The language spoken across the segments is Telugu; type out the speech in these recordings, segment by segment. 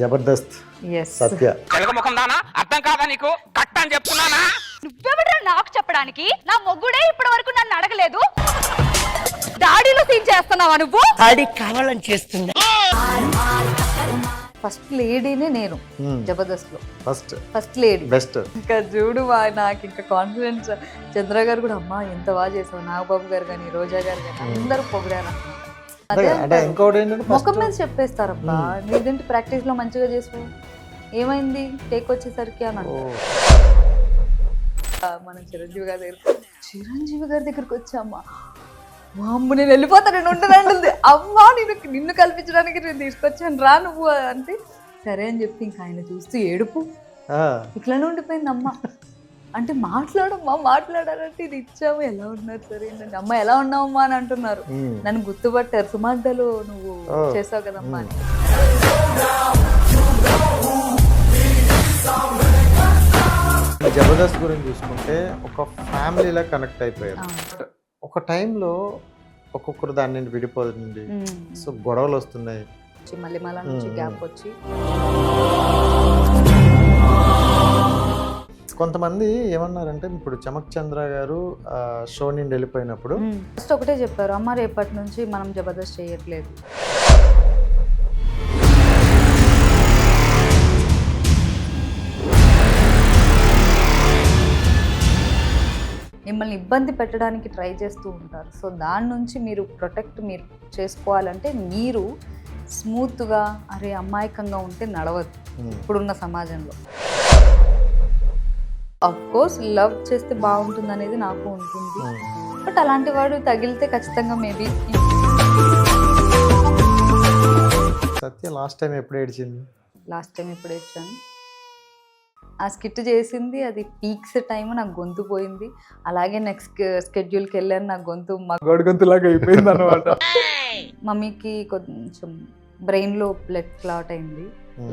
జబర్దస్త్ సత్య తెలుగు ముఖం దానా అర్థం కాదా నీకు కట్ట అని చెప్తున్నానా నువ్వెవడ్రా నాకు చెప్పడానికి? నా మొగ్గుడే ఇప్పటి వరకు నన్ను అడగలేదు. దాడిలో సీన్ చేస్తున్నావా నువ్వు? దాడి కావాలని చేస్తుంది. ఫస్ట్ లేడీనే నేను జబర్దస్త్ లో ఫస్ట్ లేడీ బెస్ట్. ఇంకా చూడు నాకు ఇంకా కాన్ఫిడెన్స్. చంద్ర గారు కూడా అమ్మా ఎంత బాగా చేసావు, నాగబాబు గారు కానీ రోజా గారు కానీ అందరూ పొగిడారు. అంటే ఇంకోటి ఏంటంటే ముఖం మీద చెప్పేస్తారబ్బా, నీదేంటి ప్రాక్టీస్ లో మంచిగా చేసావు, ఏమైంది టేక్ వచ్చేసరికి అని అంటారు. మనం చిరంజీవి గారి దగ్గరికి వచ్చామ్మా, మా అమ్మ నేను వెళ్ళిపోతాను, నేను ఉండనంటుంది. అమ్మా నిన్ను కల్పించడానికి నేను తీసుకొచ్చాను రా నువ్వు అంటే సరే అని చెప్పి ఇంకా ఆయన చూస్తూ ఏడుపు ఇట్లానే ఉండిపోయింది అమ్మ. అంటే మాట్లాడారంటే ఇది ఇచ్చాము, ఎలా ఉన్నారు సరే ఏంటంటే అమ్మ ఎలా ఉన్నావమ్మా అని అంటున్నారు. నన్ను గుర్తుపట్టారు, సుమార్తలో నువ్వు చేసావు కదమ్మా అని. జబర్దస్త్ గురించి చూసుకుంటే ఒక ఫ్యామిలీలా కనెక్ట్ అయిపోయారు. ఒక టైంలో ఒక్కొక్కరు దాని నుండి విడిపోతుంది, సో గొడవలు వస్తున్నాయి. మళ్ళీ నుంచి గ్యాప్ వచ్చి కొంతమంది ఏమన్నారంటే ఇప్పుడు చమక్ చంద్ర గారు షో నుండి వెళ్ళిపోయినప్పుడు ఫస్ట్ ఒకటే చెప్పారు, అమ్మ రేపటి నుంచి మనం జబర్దస్త్ చేయట్లేదు. మిమ్మల్ని ఇబ్బంది పెట్టడానికి ట్రై చేస్తూ ఉంటారు. సో దాని నుంచి మీరు మీరు చేసుకోవాలంటే మీరు స్మూత్గా అరే అమాయకంగా ఉంటే నడవద్దు ఇప్పుడున్న సమాజంలో. అఫ్ కోర్స్ లవ్ చేస్తే బాగుంటుంది అనేది నాకు ఉంటుంది, బట్ అలాంటి వాడు తగిలితే ఖచ్చితంగా మేబీ. సత్య లాస్ట్ టైం ఎప్పుడు ఏడ్చింది? ఎప్పుడు ఏడ్చాను, ఆ స్కిట్ చేసింది అది పీక్స్ టైం, నాకు గొంతు పోయింది. అలాగే నెక్స్ట్ స్కెడ్యూల్కి వెళ్ళాను, నాకు గొంతులాగా అయిపోయింది అనమాట. మమ్మీకి కొంచెం బ్రెయిన్లో బ్లడ్ క్లాట్ అయింది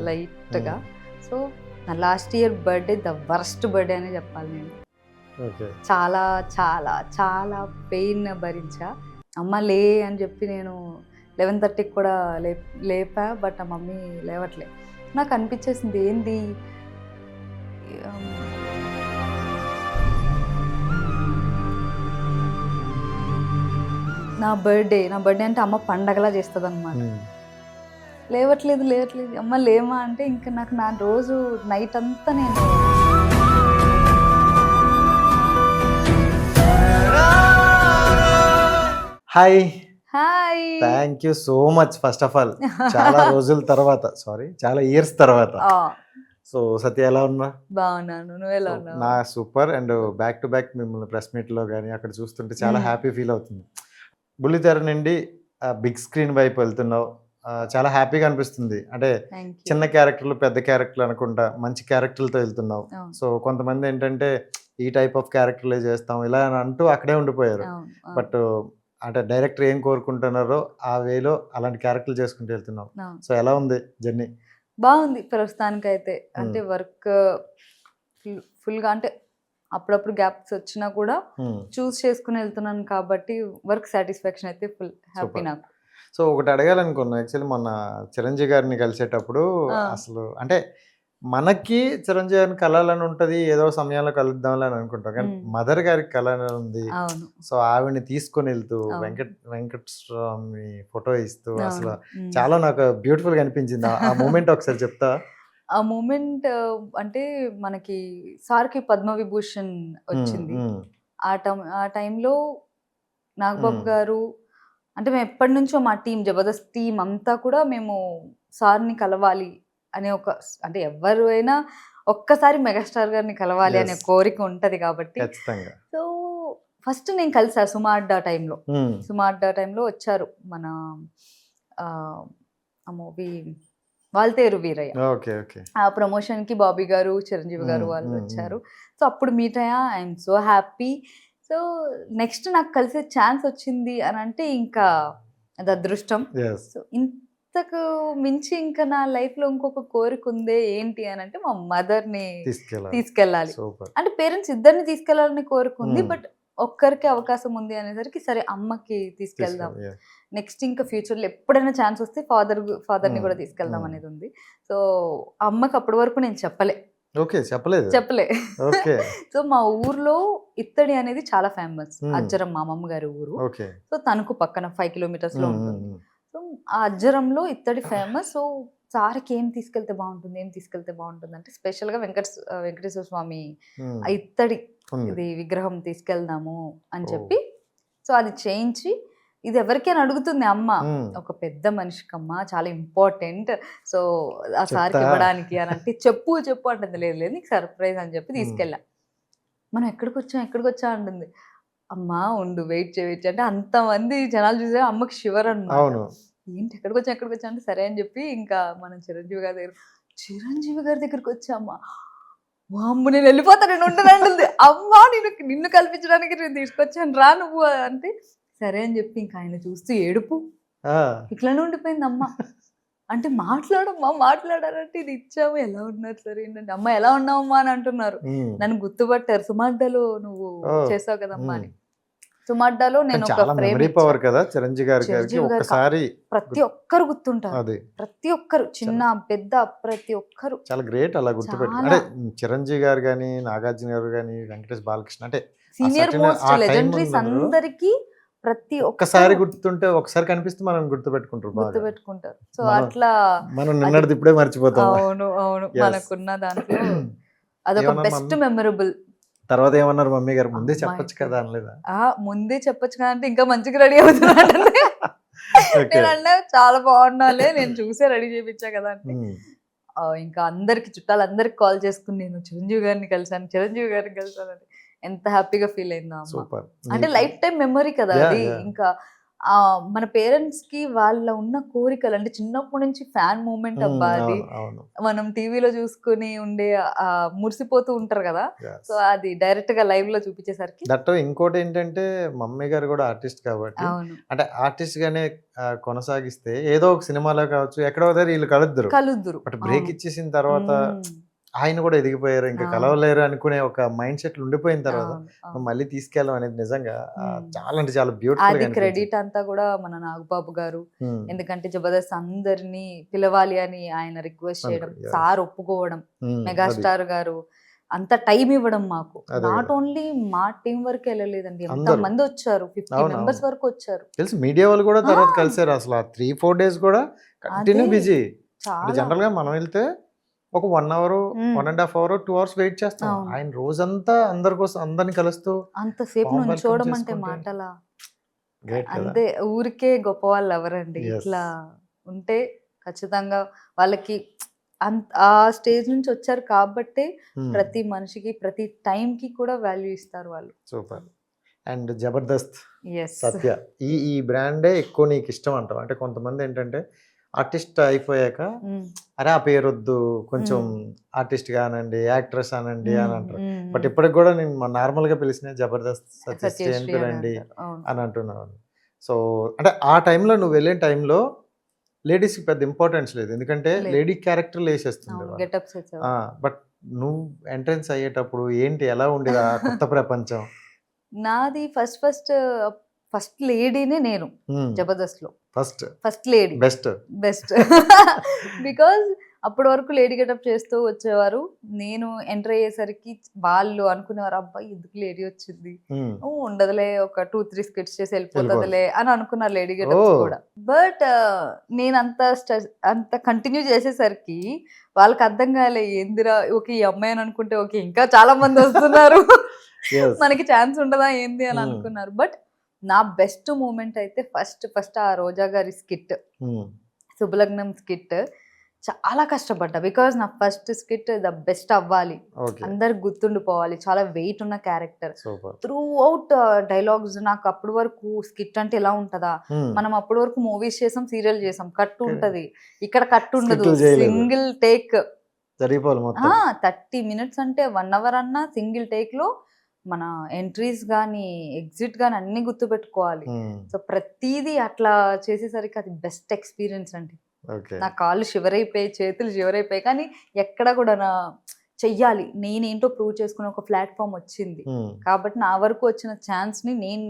లైట్గా. సో నా last year birthday the worst birthday అని చెప్పాలి. నేను చాలా చాలా చాలా పెయిన్ భరించా. అమ్మ లే అని చెప్పి నేను 11:30కి కూడా లేపా, బట్ ఆ మమ్మీ లేవట్లే. నాకు అనిపించేసింది ఏంది నా బర్త్డే అంటే అమ్మ పండగలా చేస్తుంది అనమాట. లేవట్లేదు అమ్మ లేమా అంటే ఇంకా నాకు నా రోజు నైట్ అంతా నేను hi thank you so much first of all. చాలా రోజుల తర్వాత, చాలా ఇయర్స్ తర్వాత. సో సత్య ఎలా ఉన్నా? బాగున్నాను, నువ్వు ఎలా ఉన్నావు? నా super. And back to back మిమ్మల్ని ప్రెస్ మీట్ లో కానీ అక్కడ చూస్తుంటే చాలా హ్యాపీ ఫీల్ అవుతుంది. బుల్లితెర నుండి బిగ్ స్క్రీన్ వైపు వెళ్తున్నావు, చాలా హ్యాపీగా అనిపిస్తుంది. అంటే చిన్న క్యారెక్టర్లు పెద్ద క్యారెక్టర్లు అనుకుంటా మంచి క్యారెక్టర్లతో వెళ్తున్నావు. సో కొంతమంది ఏంటంటే ఈ టైప్ ఆఫ్ క్యారెక్టర్లే చేస్తాం ఇలా అని అంటూ అక్కడే ఉండిపోయారు. బట్ అంటే డైరెక్టర్ ఏం కోరుకుంటున్నారో ఆ వేలో అలాంటి క్యారెక్టర్లు చేసుకుంటూ వెళ్తున్నావు. సో ఎలా ఉంది జర్నీ? బాగుంది ప్రస్తుతానికైతే. అంటే వర్క్ ఫుల్గా, అంటే అప్పుడప్పుడు గ్యాప్స్ వచ్చినా కూడా చూస్ చేసుకుని వెళ్తున్నాను కాబట్టి వర్క్ సాటిస్ఫాక్షన్ అయితే ఫుల్ హ్యాపీ నాకు. సో ఒకటి అడగాలనుకున్నా, యాక్చువల్లీ మొన్న చిరంజీవి గారిని కలిసేటప్పుడు అసలు అంటే మనకి చిరంజీవి గారిని కలాలని ఉంటుంది, ఏదో సమయంలో కలుద్దాంలే అని అనుకుంటాం, కానీ మదర్ గారికి కళ ఉంది. సో ఆవిడని తీసుకొని వెళ్తూ వెంకటస్వామి ఫోటో ఇస్తూ అసలు చాలా నాకు బ్యూటిఫుల్ గా అనిపించింది ఆ మూమెంట్. ఒకసారి చెప్తా. ఆ మూమెంట్ అంటే మనకి సార్కి పద్మవిభూషణ్ వచ్చింది. ఆ టైంలో నాగబాబు గారు, అంటే మేము ఎప్పటి నుంచో మా టీం జబర్దస్త్ టీం అంతా కూడా మేము సార్ని కలవాలి అనే అంటే ఎవరైనా ఒక్కసారి మెగాస్టార్ గారిని కలవాలి అనే కోరిక ఉంటది కాబట్టి. సో ఫస్ట్ నేను కలిసా సుమార్డా టైంలో వచ్చారు మన మూవీ వాల్తేరు వీరయ్య. ఆ ప్రమోషన్ కి బాబీ గారు చిరంజీవి గారు వాళ్ళు వచ్చారు. సో అప్పుడు మీట్ అయ్యా. I'm so happy. So next నాకు కలిసే ఛాన్స్ వచ్చింది అని అంటే ఇంకా అది అదృష్టం. సో ఇంతకు మించి ఇంకా నా లైఫ్ లో ఇంకొక కోరిక ఉందే ఏంటి అని అంటే మా మదర్ ని తీసుకెళ్ళాలి. అంటే పేరెంట్స్ ఇద్దరిని తీసుకెళ్లాలని కోరిక ఉంది, బట్ ఒక్కరికి అవకాశం ఉంది అనేసరికి సరే అమ్మకి తీసుకెళ్దాం, నెక్స్ట్ ఇంకా ఫ్యూచర్లో ఎప్పుడైనా ఛాన్స్ వస్తే ఫాదర్ని కూడా తీసుకెళ్దాం అనేది ఉంది. సో అమ్మకి అప్పటి వరకు నేను చెప్పలే. ఓకే, చెప్పలేదు. ఓకే. సో మా ఊర్లో ఇత్తడి అనేది చాలా ఫేమస్. అజ్జరం మా అమ్మమ్మ గారి ఊరు. ఓకే. సో తణుకు పక్కన 5 kilometers లో ఉంటుంది. సో ఆ అజ్జరంలో ఇత్తడి ఫేమస్. సో సార్కి ఏం తీసుకెళ్తే బాగుంటుంది అంటే స్పెషల్గా వెంకటేశ్వర స్వామి ఆ ఇత్తడి ఇది విగ్రహం తీసుకెళ్దాము అని చెప్పి, సో అది చేయించి, ఇది ఎవరికైనా అడుగుతుంది అమ్మ, ఒక పెద్ద మనిషికమ్మ చాలా ఇంపార్టెంట్, సో ఆ సార్కి ఇవ్వడానికి అని అంటే చెప్పు అంటుంది. లేదు నీకు సర్ప్రైజ్ అని చెప్పి తీసుకెళ్ళా. మనం ఎక్కడికి వచ్చా అంటుంది. అమ్మ ఉండు వెయిట్ అంటే అంతమంది జనాలు చూసే అమ్మకి షివర్ అన్నమాట. ఏంటి ఎక్కడికి వచ్చా అంటే సరే అని చెప్పి ఇంకా మనం చిరంజీవి గారి దగ్గరికి వచ్చామ్మా. అమ్మ నేను వెళ్ళిపోతా, నేను ఉండనంటుంది. అమ్మ నిన్ను కల్పించడానికి నేను తీసుకొచ్చాను రా నువ్వు అంటే సరే అని చెప్పి ఇంకా ఆయన చూస్తూ ఏడుపు ఇట్లానే ఉండిపోయింది అమ్మ. అంటే మాట్లాడారంటే ఇది ఇచ్చాము, ఎలా ఉన్నారు సరే ఏంటంటే అమ్మ ఎలా ఉన్నావమ్మా అని అంటున్నారు. నన్ను గుర్తుపట్టారు, సుమార్డాలో నువ్వు చేసావు కదమ్మా అని. సుమార్డాలో నేను ప్రతి ఒక్కరు గుర్తుంటారు, ప్రతి ఒక్కరు చిన్న పెద్ద ప్రతి ఒక్కరు చాలా గ్రేట్. అలా గుర్తుపెట్టి అంటే చిరంజీవి గారు కానీ, నాగార్జున గారు కానీ, వెంకటేష్ బాలకృష్ణ అంటే సీనియర్ మోస్ట్ లెజెండరీస్ అందరికి ప్రతి ఒక్కసారి గుర్తుంటే ఒకసారి కనిపిస్తే మనం గుర్తుపెట్టుకుంటారు. సో అట్లా మనం నిన్నటిది ఇప్పుడే మర్చిపోతాం. అవును మనకున్న దాంట్లో అదొక బెస్ట్ మెమరబుల్. తర్వాత ఏమన్నారు మమ్మీ గారు? ముందే చెప్పొచ్చు కదా అనలేదా? ముందే చెప్పొచ్చు కదా అంటే ఇంకా మంచిగా రెడీ అవుతున్నాడు. నేను అన్నా చాలా బాగున్నాలే, నేను చూసే రెడీ చేయించా కదా అంటే ఇంకా అందరికి చుట్టాలందరికి కాల్ చేసుకుని నేను చిరంజీవి గారిని కలిసాను అంటే ఎంత హ్యాపీగా ఫీల్ అయిందో అమ్మ. అంటే లైఫ్ టైం మెమరీ కదా అది. ఇంకా మన పేరెంట్స్ కి వాళ్ళ ఉన్న కోరికలు అంటే చిన్నప్పటి నుంచి ఫ్యాన్ మూమెంట్ అబ్బా అది మనం టీవీలో చూసుకుని ఉండే మురిసిపోతూ ఉంటారు కదా. సో అది డైరెక్ట్ గా లైవ్ లో చూపించేసరికి ఇంకోటి ఏంటంటే మమ్మీ గారు కూడా ఆర్టిస్ట్ కాబట్టి అంటే ఆర్టిస్ట్ గానే కొనసాగిస్తే ఏదో ఒక సినిమాలో కావచ్చు ఎక్కడో వీళ్ళు కలుద్దురు. బట్ బ్రేక్ ఇచ్చేసిన తర్వాత ఆయన కూడా ఎదిగిపోయారు, ఇంకా కలవలేరు అనుకునే ఒక మైండ్ సెట్ ఉండిపోయిన తర్వాత మళ్ళీ తీసుకెళ్ళడం అనేది నిజంగా చాలా అంటే చాలా బ్యూటిఫుల్. అది క్రెడిట్ అంతా కూడా మన నాగబాబు గారు. ఎందుకంటే జబర్దస్త్ అందరినీ పిలవాలి అని ఆయన రిక్వెస్ట్ చేయడం, సార్ ఒప్పుకోవడం, మెగాస్టార్ గారు అంత టైం ఇవ్వడం మాకు. నాట్ ఓన్లీ మా టీం వరకు వెళ్ళలేదండి, ఎంత మంది వచ్చారు, 50 members వరకు వచ్చారు. తెలుసు మీడియా వాళ్ళు కూడా తర్వాత కలిసారు. అసలు 3-4 days కూడా కంటిన్యూ బిజీ. జనరల్ గా మనం వెళ్తే ఒక 1 hour 1.5 hour 2 hours వెయిట్ చేస్తాం. ఆయన రోజంతా అందరి కోసం అందరిని కలుస్తూ అంతసేపు నుంచోవడం అంటే మాటలా? అంతే, ఊరికే గొప్ప వాళ్ళు ఎవరండి. ఇట్లా ఉంటే ఖచ్చితంగా వాళ్ళకి ఆ స్టేజ్ నుంచి వచ్చారు కాబట్టి ప్రతి మనిషికి ప్రతి టైం కి కూడా వాల్యూ ఇస్తారు వాళ్ళు. సూపర్. అండ్ జబర్దస్త్ సత్య ఈ బ్రాండే ఎక్కువ నీకు ఇష్టం అంటావు? అంటే కొంతమంది ఏంటంటే ఆర్టిస్ట్ అయిపోయాక అరే ఆ పేరు వద్దు, కొంచెం ఆర్టిస్ట్ గానండి, యాక్ట్రెస్ అనండి అని అంటారు. బట్ ఇప్పటికి కూడా నేను నార్మల్ గా పిలిచిన జబర్దస్త్ సత్యశ్రీ అండి అని అంటున్నాను. సో అంటే ఆ టైంలో నువ్వు వెళ్ళే టైంలో లేడీస్ కి పెద్ద ఇంపార్టెన్స్ లేదు, ఎందుకంటే లేడీ క్యారెక్టర్లు వేసేస్తుంది. బట్ నువ్వు ఎంట్రన్స్ అయ్యేటప్పుడు ఏంటి, ఎలా ఉండేది ఆ కొత్త ప్రపంచం? నాది ఫస్ట్ లేడీనే నేను జబర్దస్త్ లో. ఫస్ట్ లేడీ బెస్ట్ బికాజ్ అప్పటి వరకు లేడీ గెటప్ చేస్తూ వచ్చేవారు. నేను ఎంటర్ అయ్యేసరికి వాళ్ళు అనుకునేవారు అబ్బాయి ఎందుకు లేడీ వచ్చింది, ఉండదులే ఒక 2-3 skits చేసి వెళ్ళిపోతుందిలే అని అనుకున్నారు లేడీ గెటప్స్ కూడా. బట్ నేను అంత కంటిన్యూ చేసేసరికి వాళ్ళకి అర్థం కాలే, ఏందిరా ఓకే ఈ అమ్మాయి అని అనుకుంటే ఓకే ఇంకా చాలా మంది వస్తున్నారు, మనకి ఛాన్స్ ఉండదా ఏంది అని అనుకున్నారు. బట్ నా బెస్ట్ మూమెంట్ అయితే ఫస్ట్ ఆ రోజా గారి స్కిట్, శుభలగ్నం స్కిట్ చాలా కష్టపడ్డా. బికాజ్ నా ఫస్ట్ స్కిట్ ద బెస్ట్ అవ్వాలి, అందరికి గుర్తుండిపోవాలి, చాలా వెయిట్ ఉన్న క్యారెక్టర్. త్రూ అవుట్ డైలాగ్స్ నాకు అప్పటి వరకు స్కిట్ అంటే ఎలా ఉంటదా, మనం అప్పటి వరకు మూవీస్ చేసాం, సీరియల్ చేసాం, కట్ ఉంటది, ఇక్కడ కట్ ఉండదు, సింగిల్ టేక్ 30 minutes అంటే 1 hour అన్నా సింగిల్ టేక్ లో మన ఎంట్రీస్ గానీ ఎగ్జిట్ గానీ అన్ని గుర్తు పెట్టుకోవాలి. సో ప్రతిదీ అట్లా చేసేసరికి అది బెస్ట్ ఎక్స్పీరియన్స్ అండి. నా కాళ్ళు షివర్ అయిపోయి, చేతులు షివర్ అయిపోయి, కానీ ఎక్కడ కూడా నా చెయ్యాలి, నేనేంటో ప్రూవ్ చేసుకునే ఒక ప్లాట్ఫామ్ వచ్చింది కాబట్టి నా వరకు వచ్చిన ఛాన్స్ని నేను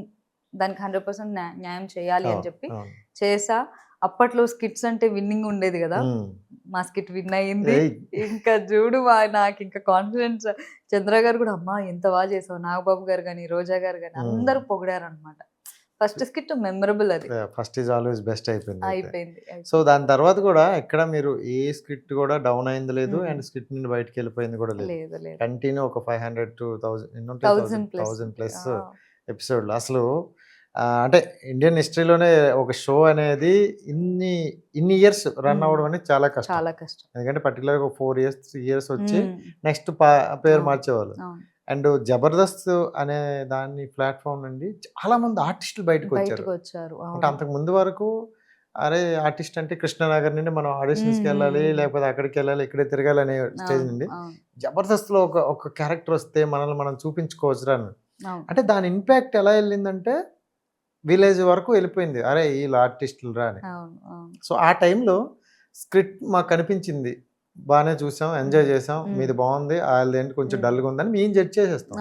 దానికి 100% న్యాయం చేయాలి అని చెప్పి చేసా. అప్పట్లో స్కిట్స్ అంటే విన్నింగ్ ఉండేది కదా, మా స్కిట్ విన్ అయ్యింది. ఇంకా చూడు నాకు ఇంకా కాన్ఫిడెన్స్. చంద్ర గారు కూడా అమ్మా ఎంత బాగా చేసావు, నాగబాబు గారు కానీ రోజా గారు కానీ అందరూ పొగిడారు అనమాట. ఫస్ట్ స్కిట్ మెమరబుల్, అది ఫస్ట్ ఈజ్ ఆల్వేస్ బెస్ట్ అయిపోయింది. అయిపోయింది. సో దాని తర్వాత కూడా ఎక్కడ మీరు ఏ స్క్రిప్ట్ కూడా డౌన్ అయింది లేదు, అండ్ స్క్రిప్ట్ నుండి బయటకు వెళ్ళిపోయింది కూడా లేదు. లేదు కంటిన్యూ ఒక 500 to 1000 ప్లస్ ఎపిసోడ్లు. అసలు అంటే ఇండియన్ హిస్టరీలోనే ఒక షో అనేది ఇన్ని ఇయర్స్ రన్ అవ్వడం అనేది చాలా కష్టం. చాలా కష్టం. ఎందుకంటే పర్టికులర్గా 4 years 3 years వచ్చి నెక్స్ట్ పేరు మార్చేవాళ్ళు. అండ్ జబర్దస్త్ అనే దాని ప్లాట్ఫామ్ నుండి చాలా మంది ఆర్టిస్టులు బయటకు వచ్చారు. అంటే అంతకు ముందు వరకు అరే ఆర్టిస్ట్ అంటే కృష్ణనగర్ నుండి మనం ఆడిషన్స్కి వెళ్ళాలి, లేకపోతే అక్కడికి వెళ్ళాలి, ఇక్కడే తిరగాలి అనే స్టేజ్ నుండి జబర్దస్త్లో ఒక క్యారెక్టర్ వస్తే మనల్ని మనం చూపించుకోవచ్చు రా. అంటే దాని ఇంపాక్ట్ ఎలా వెళ్ళిందంటే విలేజ్ వరకు వెళ్ళిపోయింది, అరే వీళ్ళు ఆర్టిస్టులు రా అని. సో ఆ టైంలో స్క్రిప్ట్ మాకు కనిపించింది, బాగానే చూసాం, ఎంజాయ్ చేసాం, మీది బాగుంది, వాళ్ళది ఏంటి కొంచెం డల్గా ఉందని మేము జడ్జ్ చేసేస్తాం.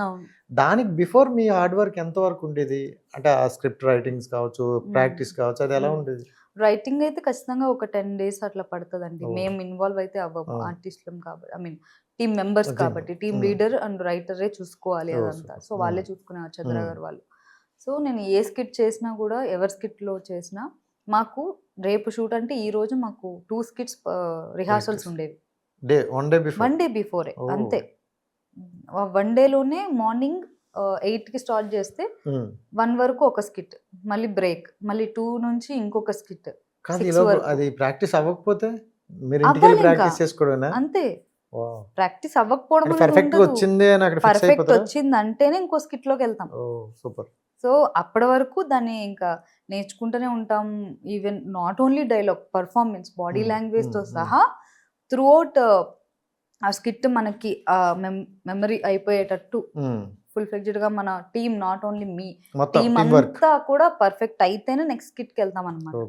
దానికి బిఫోర్ మీ హార్డ్ వర్క్ ఎంత వరకు ఉండేది? అంటే ఆ స్క్రిప్ట్ రైటింగ్స్ కావచ్చు, ప్రాక్టీస్ కావచ్చు, అది ఎలా ఉండేది? రైటింగ్ అయితే ఖచ్చితంగా ఒక 10 days అట్లా పడుతుందండి. మేము ఇన్వాల్వ్ అయితే అవ్వము, ఆర్టిస్టులం కాబట్టి, ఐ మీన్ టీమ్ మెంబర్స్ కాబట్టి, టీమ్ లీడర్ అండ్ రైటరే చూసుకోవాలి అదంతా. సో వాళ్ళే చూసుకునేవారు చంద్ర గారు వాళ్ళు. సో నేను ఏ స్కిట్ చేసినా కూడా, ఎవరి స్కిట్లో చేసినా మాకు రేపు షూట్ అంటే ఈ రోజు మాకు 2 skits రిహార్సల్స్ ఉండేవి. వన్ డే బిఫోరే అంతే. 1 dayలోనే మార్నింగ్ 8కి స్టార్ట్ చేస్తే 1 వరకు ఒక స్కిట్, మళ్ళీ బ్రేక్, మళ్ళీ 2 నుంచి ఇంకొక స్కిట్. అది ప్రాక్టీస్ అవ్వకపోతే మీరు ఇంటికి వెళ్ళి ప్రాక్టీస్ చేసుకోవడమేనా? అంతే. ప్రాక్టీస్ అవ్వకపోవడం పర్ఫెక్ట్ వచ్చింది అని అక్కడ ఫిక్స్ పర్ఫెక్ట్ అయిపోతారా? వచ్చింది అంటేనే ఇంకో స్కిట్ లోకి వెళ్తాం. సూపర్. సో అప్పటి వరకు దాన్ని ఇంకా నేర్చుకుంటూనే ఉంటాం. Even not only dialogue, performance, body language తో సహా త్రూ అవుట్ ఆ స్కిట్ మనకి మెమరీ అయిపోయేటట్టు ఫుల్ ఫ్లెడ్జ్డ్ గా మన team, not only me team అంతా కూడా పర్ఫెక్ట్ అయితేనే నెక్స్ట్ స్కిట్ కి వెళ్తాం అనమాట.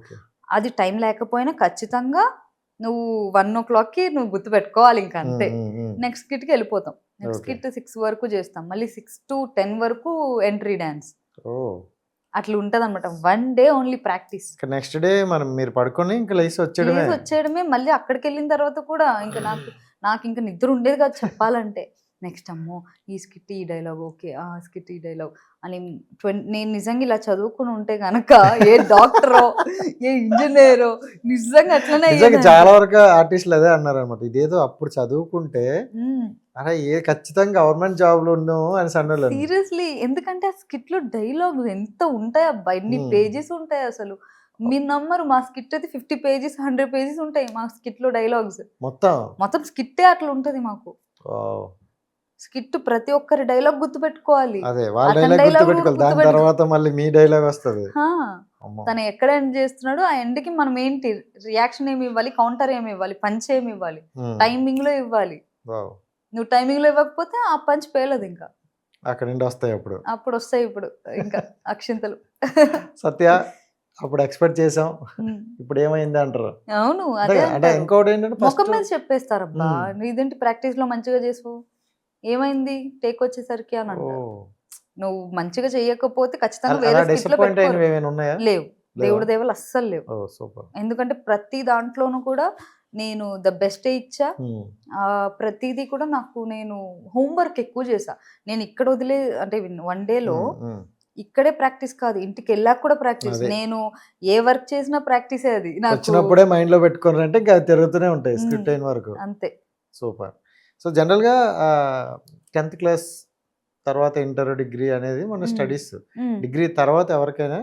అది టైం లేకపోయినా ఖచ్చితంగా నువ్వు 1 o'clockకి నువ్వు గుర్తు పెట్టుకోవాలి, ఇంకా అంతే. నెక్స్ట్ స్కిట్ కి వెళ్ళిపోతాం. నెక్స్ట్ స్కిట్ 6 వరకు చేస్తాం, మళ్ళీ 6 to 10 వరకు ఎంట్రీ డాన్స్. అట్లా ఉంటది అనమాట. 1 day only practice. Next day మనం మీరు పడుకొని ఇంకా లేసి వచ్చేయడమే. మళ్ళీ అక్కడికి వెళ్ళిన తర్వాత కూడా ఇంకా నాకు ఇంకా నిద్ర ఉండేది కాదు చెప్పాలంటే. నెక్స్ట్ అమ్మో ఈ స్కిట్ ఈ డైలాగ్, ఓకే ఆ స్కిట్ ఈ డైలాగ్ అని. నేను నిజంగా ఇలా చదువుకుని ఉంటే కనుక ఏ డాక్టరో ఏ ఇంజనీరో నిజంగా అట్లనే. చాలా వరకు ఆర్టిస్టులు అదే అన్నారు అనమాట, ఇదేదో అప్పుడు చదువుకుంటే అరే ఏ ఖచ్చితంగా గవర్నమెంట్ జాబ్ లో ఉన్నాము అని అన్నారు. సీరియస్లీ, ఎందుకంటే ఆ స్కిట్ లో డైలాగ్ ఎంత ఉంటాయి అబ్బా, ఎన్ని పేజెస్ ఉంటాయి అసలు మీరు నమ్మరు. మా స్కిట్ అయితే 50 pages 100 pages ఉంటాయి మా స్కిట్ లో డైలాగ్స్. మొత్తం స్కిట్టే అట్లా ఉంటది మాకు. స్కిట్ ప్రతి ఒక్కరి డైలాగ్ గుర్తు పెట్టుకోవాలి. తను ఎక్కడ ఎండ్ చేస్తున్నాడు, ఆ ఎండ్ కి మనం ఏంటి రియాక్షన్ ఏమి ఇవ్వాలి, కౌంటర్ ఏమి ఇవ్వాలి, పంచ్ ఏమి ఇవ్వాలి, టైమింగ్ లో ఇవ్వాలి. నువ్వు టైమింగ్ లో ఇవ్వకపోతే ఆ పంచ్ పేలదు. ఇంకా అక్కడ నుండి వస్తాయి అప్పుడు వస్తాయి ఇప్పుడు ఇంకా అక్షింతలు. సత్య అప్పుడు ఎక్స్పెక్ట్ చేసాం, ఇప్పుడు ఏమైంది అంటారు. అవును, అదే ఇంకోటి ఏంటంటే ముఖం మీద చెప్పేస్తారు, అబ్బా ఇదేంటి ప్రాక్టీస్ లో మంచిగా చేసావు, ఏమైంది టేక్ వచ్చేసరికి అని అంటారు. నువ్వు మంచిగా చెయ్యకపోతే ఖచ్చితంగా వేరే స్కిట్ లో లేవు. దేవుడి దేవుళ్ళు అస్సలు లేవు. ఎందుకంటే ప్రతి దాంట్లోనూ కూడా నేను ద బెస్ట్ ఇచ్చా. ప్రతిదీ కూడా నేను హోంవర్క్ ఎక్కువ చేసా. నేను ఇక్కడ వదిలే అంటే 1 dayలో ఇక్కడే ప్రాక్టీస్ కాదు, ఇంటికి వెళ్ళాక కూడా ప్రాక్టీస్. నేను ఏ వర్క్ చేసినా ప్రాక్టీస్. అది వచ్చినప్పుడే మైండ్ లో పెట్టుకున్నారంటే ఇంకా తిరుగుతూనే ఉంటాయి స్క్రిప్ట్ అయిన వరకు. అంతే. సూపర్. సో జనరల్గా 10th class తర్వాత ఇంటర్, డిగ్రీ అనేది మన స్టడీస్. డిగ్రీ తర్వాత ఎవరికైనా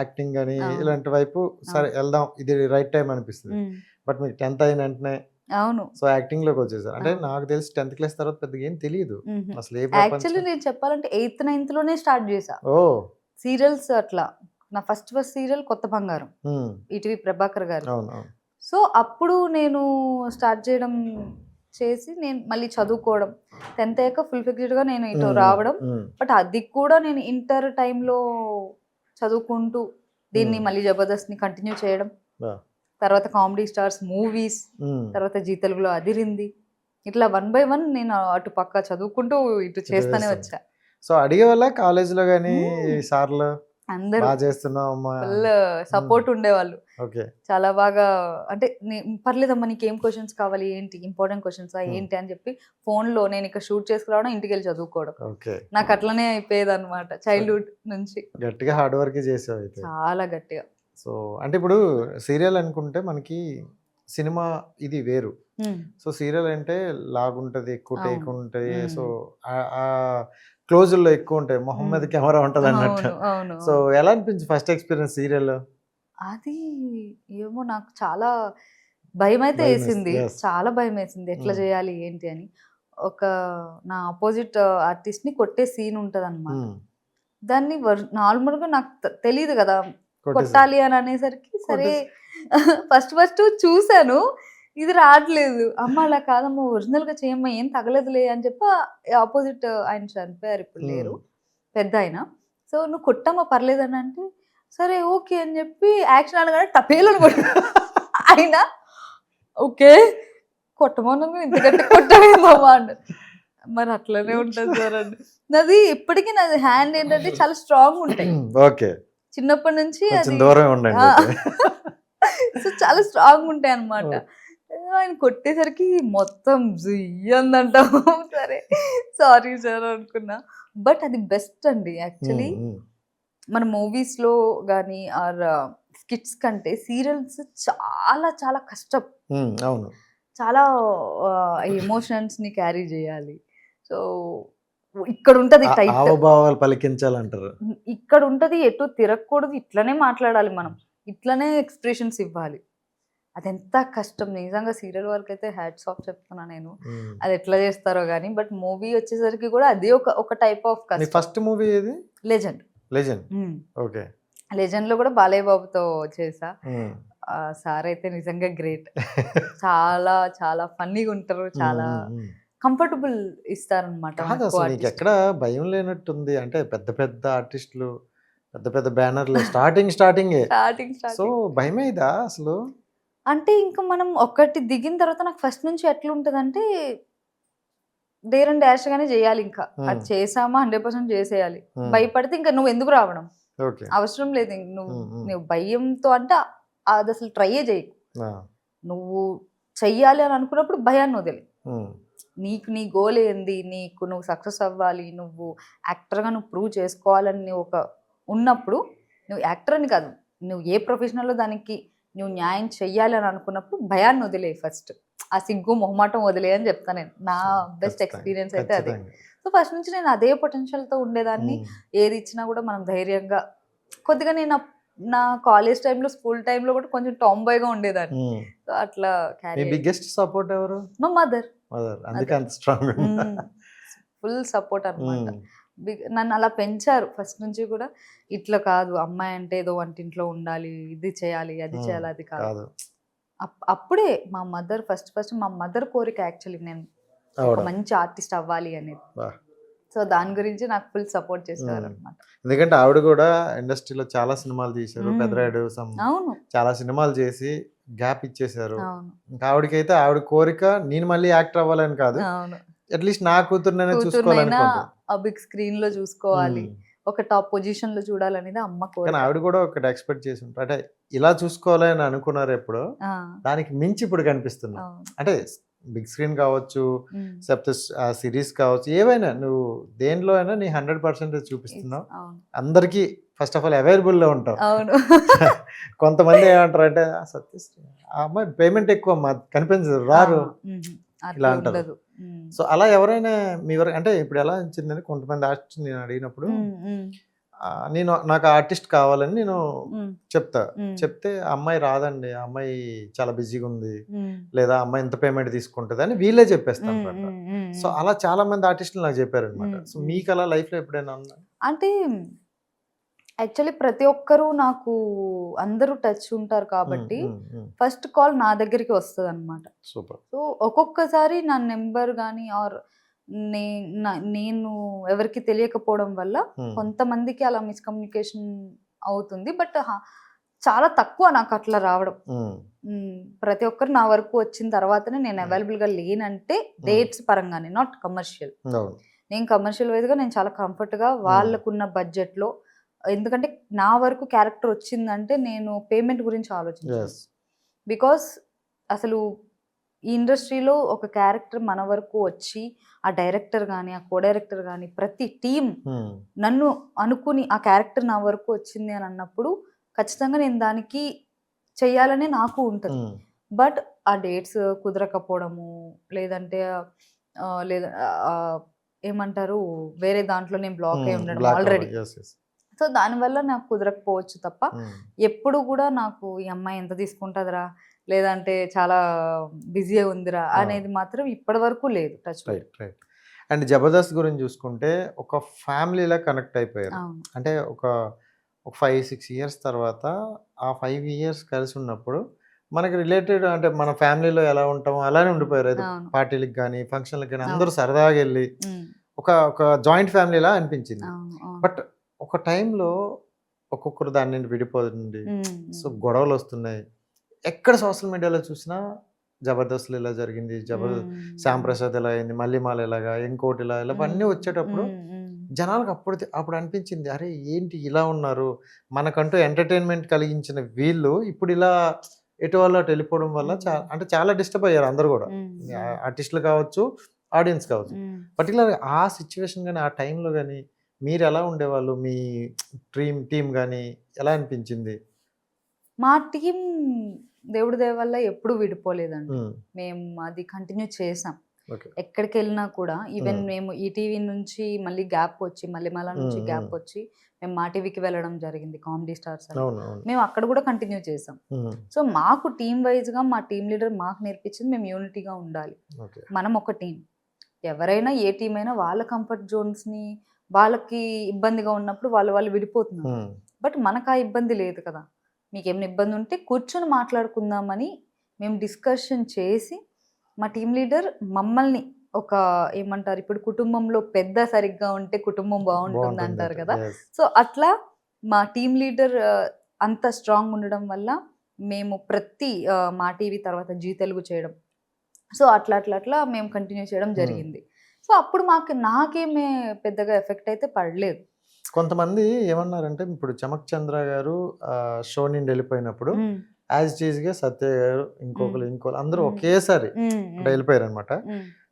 యాక్టింగ్ అని ఇలాంటి వైపు సరే వెళ్దాం, ఇది రైట్ టైం అనిపిస్తుంది. బట్ మీకు 10th అయిన వెంటనే అవును సో యాక్టింగ్ లోకి వచ్చేసారు. అంటే నాకు తెలిసి 10th class తర్వాత పెద్దగా ఏం తెలియదు అసలు. యాక్చువల్లీ నేను చెప్పాలంటే 8th 9th లోనే స్టార్ట్ చేసా సీరియల్స్. అట్లా నా ఫస్ట్ సీరియల్ కొత్త బంగారం, ఈటీవీ ప్రభాకర్ గారు. సో అప్పుడు నేను స్టార్ట్ చేయడం చేసి నేను మళ్ళీ చదువుకోవడం, 10th అయ్యాక ఫుల్ ఫ్లెడ్జ్డ్ గా నేను ఇటు రావడం. బట్ అది కూడా నేను ఇంటర్ టైంలో చదువుకుంటూ దీన్ని మళ్ళీ జబర్దస్త్ ని కంటిన్యూ చేయడం, తర్వాత కామెడీ స్టార్స్ మూవీస్, తర్వాత జీ తెలుగులో అదిరింది, ఇట్లా 1 బై 1 నేను అటు పక్క చదువుకుంటూ ఇటు చేస్తానే చేస్తాను. వచ్చా. సో అడిగేవాళ్ళ కాలేజీలో కానీ మ్మ్. సార్లు అందరూ బాగా చేస్తున్నావు అమ్మా? ఫుల్ సపోర్ట్ ఉండేవాళ్ళు. ఓకే. చాలా బాగా అంటే పర్లేదమ్మా నీకేం క్వశ్చన్స్ కావాలి ఏంటి ఇంపార్టెంట్ క్వశ్చన్స్ ఏంటి అని చెప్పి ఫోన్లో నేను ఇక్కడ షూట్ చేసుకురావడం ఇంటికి వెళ్ళి చదువుకోవడం. ఓకే. నాకు అట్లనే అయిపోయేది అనమాట చైల్డ్హుడ్ నుంచి. గట్టిగా హార్డ్ వర్క్ చేసావు అయితే. చాలా గట్టిగా. సో అంటే ఇప్పుడు సీరియల్ అనుకుంటే మనకి సినిమా ఇది వేరు. సో సీరియల్ అంటే లాగుంటది, ఎక్కువ టేక్ అవును. ఉంటుంది. మ్మ్. సో ఆ క్లోజుల్లో ఎక్కువ ఉంటాయి, మొహం మీద కెమెరా ఉంటుంది అన్నట్టు. అవును అవును సో ఎలా అనిపించింది ఫస్ట్ ఎక్స్పీరియన్స్ సీరియల్? అది ఏమో నాకు చాలా భయం అయితే భయం వేసింది. yes. చాలా భయం వేసింది ఎట్లా చేయాలి ఏంటి అని. ఒక నా ఆపోజిట్ ఆర్టిస్ట్ ని కొట్టే సీన్ ఉంటది అనమాట. దాన్ని నార్మల్ గా నాకు తెలియదు కదా కొట్టాలి అని అనేసరికి సరే ఫస్ట్ చూసాను ఇది రావట్లేదు. అమ్మ అలా కాదమ్మా ఒరిజినల్ గా చేయమ్మా ఏం తగలేదులే అని చెప్పి ఆపోజిట్ ఆయన చనిపోయారు ఇప్పుడు లేరు పెద్ద ఆయన. సో నువ్వు కొట్టమ్మా పర్లేదు అని అంటే సరే ఓకే అని చెప్పి యాక్షన్ అనగానే టపేలను కొట్ట ఆయన ఓకే కొట్టమన్నా ఇంత గట్టి కొట్టమేమమ్మా అన్న. మరి అట్లనే ఉంటుంది సార్ అండి. నాది ఇప్పటికీ నాది హ్యాండ్ ఏంటంటే చాలా స్ట్రాంగ్ ఉంటాయి ఓకే. చిన్నప్పటి నుంచి. కొంచెం అది దూరం ఉండండి అయితే. సో చాలా స్ట్రాంగ్ ఉంటాయి అన్నమాట. ఆయన కొట్టేసరికి మొత్తం జుయ్యందంట. సరే సారీ సార్ అనుకున్నా. బట్ అది బెస్ట్ అండి యాక్చువల్లీ. మన మూవీస్లో కానీ ఆర్ స్కిట్స్ కంటే సీరియల్స్ చాలా చాలా కష్టం. అవును. చాలా ఎమోషన్స్ని క్యారీ చేయాలి. సో ఇక్కడ ఉంటుంది టైట్, హావభావాలు పలికించాలంటారు. ఇక్కడ ఉంటుంది ఎటు తిరగకూడదు, ఇట్లనే మాట్లాడాలి మనం, ఇట్లనే ఎక్స్ప్రెషన్స్ ఇవ్వాలి. అది ఎంత కష్టం నిజంగా. సీరియల్ వరకు అయితే హ్యాట్స్ ఆఫ్ చెప్తున్నా నేను, అది ఎట్లా చేస్తారో కానీ. బట్ మూవీ వచ్చేసరికి కూడా అది ఒక టైప్ ఆఫ్ కష్టం. ఫస్ట్ మూవీ ఏది? లెజెండ్. లెజెండ్. ఓకే. లెజెండ్ లో కూడా బాలయ్య బాబుతో చేసా. సార్ అయితే నిజంగా గ్రేట్. చాలా చాలా ఫన్నీగా ఉంటారు, చాలా కంఫర్టబుల్ ఇస్తారనమాట. కాదు అసలు నీకు ఎక్కడ భయం లేనట్టుంది. అంటే పెద్ద పెద్ద ఆర్టిస్టులు, పెద్ద పెద్ద బ్యానర్లు స్టార్టింగ్ సో భయమేదా అసలు? అంటే ఇంకా మనం ఒక్కటి దిగిన తర్వాత నాకు ఫస్ట్ నుంచి ఎట్లుంటదంటే డేర్ అండ్ డాష్ గానే చేయాలి. ఇంకా అది చేసామా 100% చేసేయాలి. భయపడితే ఇంకా నువ్వు ఎందుకు రావడం, అవసరం లేదు. నువ్వు భయంతో అంటే అది అసలు ట్రైయే చేయకు. నువ్వు చెయ్యాలి అని అనుకున్నప్పుడు భయాన్ని వదిలి, నీకు నీ గోల్ ఏంది, నువ్వు సక్సెస్ అవ్వాలి, నువ్వు యాక్టర్గా నువ్వు ప్రూవ్ చేసుకోవాలని ఉన్నప్పుడు నువ్వు యాక్టర్ అని కాదు, నువ్వు ఏ ప్రొఫెషనల్లో దానికి నువ్వు న్యాయం చెయ్యాలి అని అనుకున్నప్పుడు భయాన్ని వదిలే. ఫస్ట్ ఆ సిగ్గు మొహమాటం వదిలే అని చెప్తాను నేను. నా బెస్ట్ ఎక్స్పీరియన్స్ అయితే అదే. సో ఫస్ట్ నుంచి నేను అదే పొటెన్షియల్తో ఉండేదాన్ని. ఏది ఇచ్చినా కూడా మనం ధైర్యంగా, కొద్దిగా నేను నా కాలేజ్ టైంలో స్కూల్ టైంలో కూడా కొంచెం టాంబాయ్గా ఉండేదాన్ని. సో అట్లా క్యారీ. బిగ్గెస్ట్ సపోర్ట్ ఎవరు? మా మదర్. అందుకే అంత స్ట్రాంగ్. ఫుల్ సపోర్ట్ అనమాట. నన్ను అలా పెంచారు ఫస్ట్ నుంచి కూడా. ఇట్లా కాదు, అమ్మాయి అంటే ఏదో వంటింట్లో ఉండాలి, ఇది చేయాలి, అది చేయాలి, అది కాదు. అప్పుడే మా మదర్ ఫస్ట్ మా మదర్ కోరిక యాక్చువల్లీ నేను ఒక మంచి ఆర్టిస్ట్ అవ్వాలి అనేది. సో దాని గురించి నాకు ఫుల్ సపోర్ట్ చేసేవారు అనమాట. ఎందుకంటే ఆవిడ కూడా ఇండస్ట్రీలో చాలా సినిమాలు తీశారు, పెద్దరాయుడు అవును చాలా సినిమాలు చేసి గ్యాప్ ఇచ్చేసారు. ఇంకా ఆవిడకైతే ఆవిడ కోరిక నేను మళ్ళీ యాక్టర్ అవ్వాలని కాదు, అట్లీస్ట్ నా కూతురునైనా చూసుకోవాలని, బిగ్ స్క్రీన్ లో చూసుకోవాలి, ఒక టాప్ పొజిషన్ లో చూడాలనేది అమ్మ కోరిక. ఆవిడ కూడా ఒకటి ఎక్స్పెక్ట్ చేసి ఉంటారు, అంటే ఇలా చూసుకోవాలని అనుకున్నారు ఎప్పుడు, దానికి మించి ఇప్పుడు కనిపిస్తున్నా. అంటే బిగ్ స్క్రీన్ కావచ్చు, లేకపోతే సిరీస్ కావచ్చు, ఏవైనా నువ్వు దేనిలో అయినా నీ 100% చూపిస్తున్నావు. అందరికి ఫస్ట్ ఆఫ్ ఆల్ అవైలబుల్లో ఉంటావు. కొంతమంది ఏమంటారు అంటే సత్యశ్రీ ఆ అమ్మాయి పేమెంట్ ఎక్కువ కనిపించదు, రారు, ఇలా అంటారు. సో అలా ఎవరైనా మీ వరకు అంటే ఇప్పుడు ఎలా వచ్చిందని కొంతమంది ఆర్టిస్ట్ నేను అడిగినప్పుడు నాకు ఆర్టిస్ట్ కావాలని నేను చెప్తే అమ్మాయి రాదండి, ఆ అమ్మాయి చాలా బిజీగా ఉంది, లేదా అమ్మాయి ఎంత పేమెంట్ తీసుకుంటుంది అని వీళ్ళే చెప్పేస్తాను. సో అలా చాలా మంది ఆర్టిస్టులు నాకు చెప్పారు అనమాట. సో మీకు అలా లైఫ్ లో ఎప్పుడైనా ఉన్నా? అంటే యాక్చువల్లీ ప్రతి ఒక్కరూ నాకు అందరూ టచ్ ఉంటారు కాబట్టి ఫస్ట్ కాల్ నా దగ్గరికి వస్తుంది అనమాట. సూపర్. సో ఒక్కొక్కసారి నా నెంబర్ కానీ ఆర్ నేను ఎవరికి తెలియకపోవడం వల్ల కొంతమందికి అలా మిస్కమ్యూనికేషన్ అవుతుంది. బట్ చాలా తక్కువ నాకు అట్లా రావడం. ప్రతి ఒక్కరు నా వరకు వచ్చిన తర్వాతనే నేను అవైలబుల్గా లేనంటే డేట్స్ పరంగానే, నాట్ కమర్షియల్. అవును. నేను కమర్షియల్ వైజ్గా నేను చాలా కంఫర్ట్గా వాళ్ళకున్న బడ్జెట్లో, ఎందుకంటే నా వరకు క్యారెక్టర్ వచ్చిందంటే నేను పేమెంట్ గురించి ఆలోచించాను. Yes. బికాస్ అసలు ఈ ఇండస్ట్రీలో ఒక క్యారెక్టర్ మన వరకు వచ్చి ఆ డైరెక్టర్ కానీ, ఆ కో డైరెక్టర్ కానీ, ప్రతి టీం నన్ను అనుకుని ఆ క్యారెక్టర్ నా వరకు వచ్చింది అని అన్నప్పుడు ఖచ్చితంగా నేను దానికి చెయ్యాలనే నాకు ఉంటుంది. బట్ ఆ డేట్స్ కుదరకపోవడము, లేదంటే లేదా ఏమంటారు, వేరే దాంట్లో నేను బ్లాక్ అయి ఉండడం ఆల్రెడీ. సో దానివల్ల నాకు కుదరకపోవచ్చు తప్ప ఎప్పుడు కూడా నాకు ఈ అమ్మాయి ఎంత తీసుకుంటుందిరా, లేదంటే చాలా బిజీ ఉందిరా అనేది మాత్రం ఇప్పటి వరకు లేదు. టచ్. రైట్. అండ్ జబర్దస్త్ గురించి చూసుకుంటే ఒక ఫ్యామిలీలా కనెక్ట్ అయిపోయారు. అంటే ఒక 5-6 ఇయర్స్ తర్వాత ఆ 5 ఇయర్స్ కలిసి ఉన్నప్పుడు మనకి రిలేటెడ్, అంటే మన ఫ్యామిలీలో ఎలా ఉంటామో అలానే ఉండిపోయారు. ఏదో పార్టీలకు కానీ ఫంక్షన్లకు కానీ అందరూ సరదాగా వెళ్ళి ఒక జాయింట్ ఫ్యామిలీలా అనిపించింది. బట్ ఒక టైంలో ఒక్కొక్కరు దాని నుండి విడిపోతుంది. సో గొడవలు వస్తున్నాయి. ఎక్కడ సోషల్ మీడియాలో చూసినా జబర్దస్త్లో ఇలా జరిగింది, శ్యామ్ ప్రసాద్ ఇలా అయింది, మల్లిమాల ఇలాగా, ఇంకోటి ఇలా అన్నీ వచ్చేటప్పుడు జనాలకు అప్పుడు అనిపించింది, అరే ఏంటి ఇలా ఉన్నారు, మనకంటూ ఎంటర్టైన్మెంట్ కలిగించిన వీళ్ళు ఇప్పుడు ఇలా ఎటు వాళ్ళు అటు వెళ్ళిపోవడం వల్ల అంటే చాలా డిస్టర్బ్ అయ్యారు అందరు కూడా, ఆర్టిస్టులు కావచ్చు, ఆడియన్స్ కావచ్చు. పర్టికులర్గా ఆ సిచ్యువేషన్ కానీ ఆ టైంలో కానీ మీరు ఎలా ఉండేవాళ్ళు, మీ టీం కానీ ఎలా అనిపించింది? మా టీం దేవుడి దయ వల్ల ఎప్పుడు విడిపోలేదండి. మేము అది కంటిన్యూ చేసాం. ఎక్కడికి వెళ్ళినా కూడా, ఈవెన్ మేము ఈటీవీ నుంచి మళ్ళీ గ్యాప్ వచ్చి, మల్లెమాల నుంచి గ్యాప్ వచ్చి మేము మా టీవీకి వెళ్ళడం జరిగింది, కామెడీ స్టార్స్ అని. మేము అక్కడ కూడా కంటిన్యూ చేసాం. సో మాకు టీం వైజ్గా మా టీం లీడర్ మాకు నేర్పించింది మేము యూనిటీగా ఉండాలి. మనం ఒక టీం, ఎవరైనా ఏ టీం అయినా వాళ్ళ కంఫర్ట్ జోన్స్ని, వాళ్ళకి ఇబ్బందిగా ఉన్నప్పుడు వాళ్ళు విడిపోతున్నారు. బట్ మనకు ఆ ఇబ్బంది లేదు కదా. మీకు ఏమైనా ఇబ్బంది ఉంటే కూర్చొని మాట్లాడుకుందామని మేము డిస్కషన్ చేసి, మా టీం లీడర్ మమ్మల్ని ఒక ఏమంటారు, ఇప్పుడు కుటుంబంలో పెద్ద సరిగ్గా ఉంటే కుటుంబం బాగుంటుంది అంటారు కదా. సో అట్లా మా టీం లీడర్ అంత స్ట్రాంగ్ ఉండడం వల్ల మేము ప్రతి మా టీవీ తర్వాత జీ తెలుగు చేయడం, సో అట్లా మేము కంటిన్యూ చేయడం జరిగింది. సో అప్పుడు నాకేమే పెద్దగా ఎఫెక్ట్ అయితే పడలేదు. కొంతమంది ఏమన్నారంటే, ఇప్పుడు చమక్ చంద్ర గారు షో నుండి వెళ్ళిపోయినప్పుడు యాజ్ ఇట్ ఈజ్ గా సత్య గారు ఇంకోళ్ళు అందరూ ఒకేసారి వెళ్ళిపోయారు అనమాట.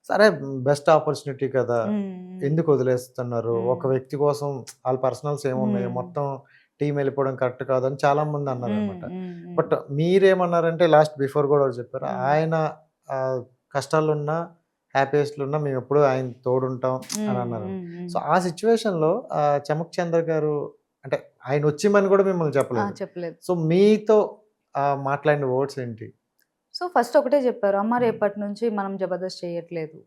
సరే బెస్ట్ ఆపర్చునిటీ కదా, ఎందుకు వదిలేస్తున్నారు, ఒక వ్యక్తి కోసం వాళ్ళ పర్సనల్స్ ఏమున్నాయి, మొత్తం టీం వెళ్ళిపోవడం కరెక్ట్ కాదని చాలా మంది అన్నారు అనమాట. బట్ మీరేమన్నారంటే, లాస్ట్ బిఫోర్ కూడా చెప్పారు, ఆయన కష్టాలు ఉన్నా హ్యాపీయెస్ట్లు ఉన్నా మేము ఎప్పుడు ఆయన తోడుంటాం అని అన్నారు. సో ఆ సిచ్యువేషన్లో చమక్ చంద్ర గారు అంటే ఆయన వచ్చిమని కూడా మిమ్మల్ని చెప్పలేదు. సో మీతో మాట్లాడిన వర్డ్స్ ఏంటి? సో ఫస్ట్ ఒకటే చెప్పారు, అమ్మ రేపటి నుంచి మనం జబర్దస్త్ చేయట్లేదు,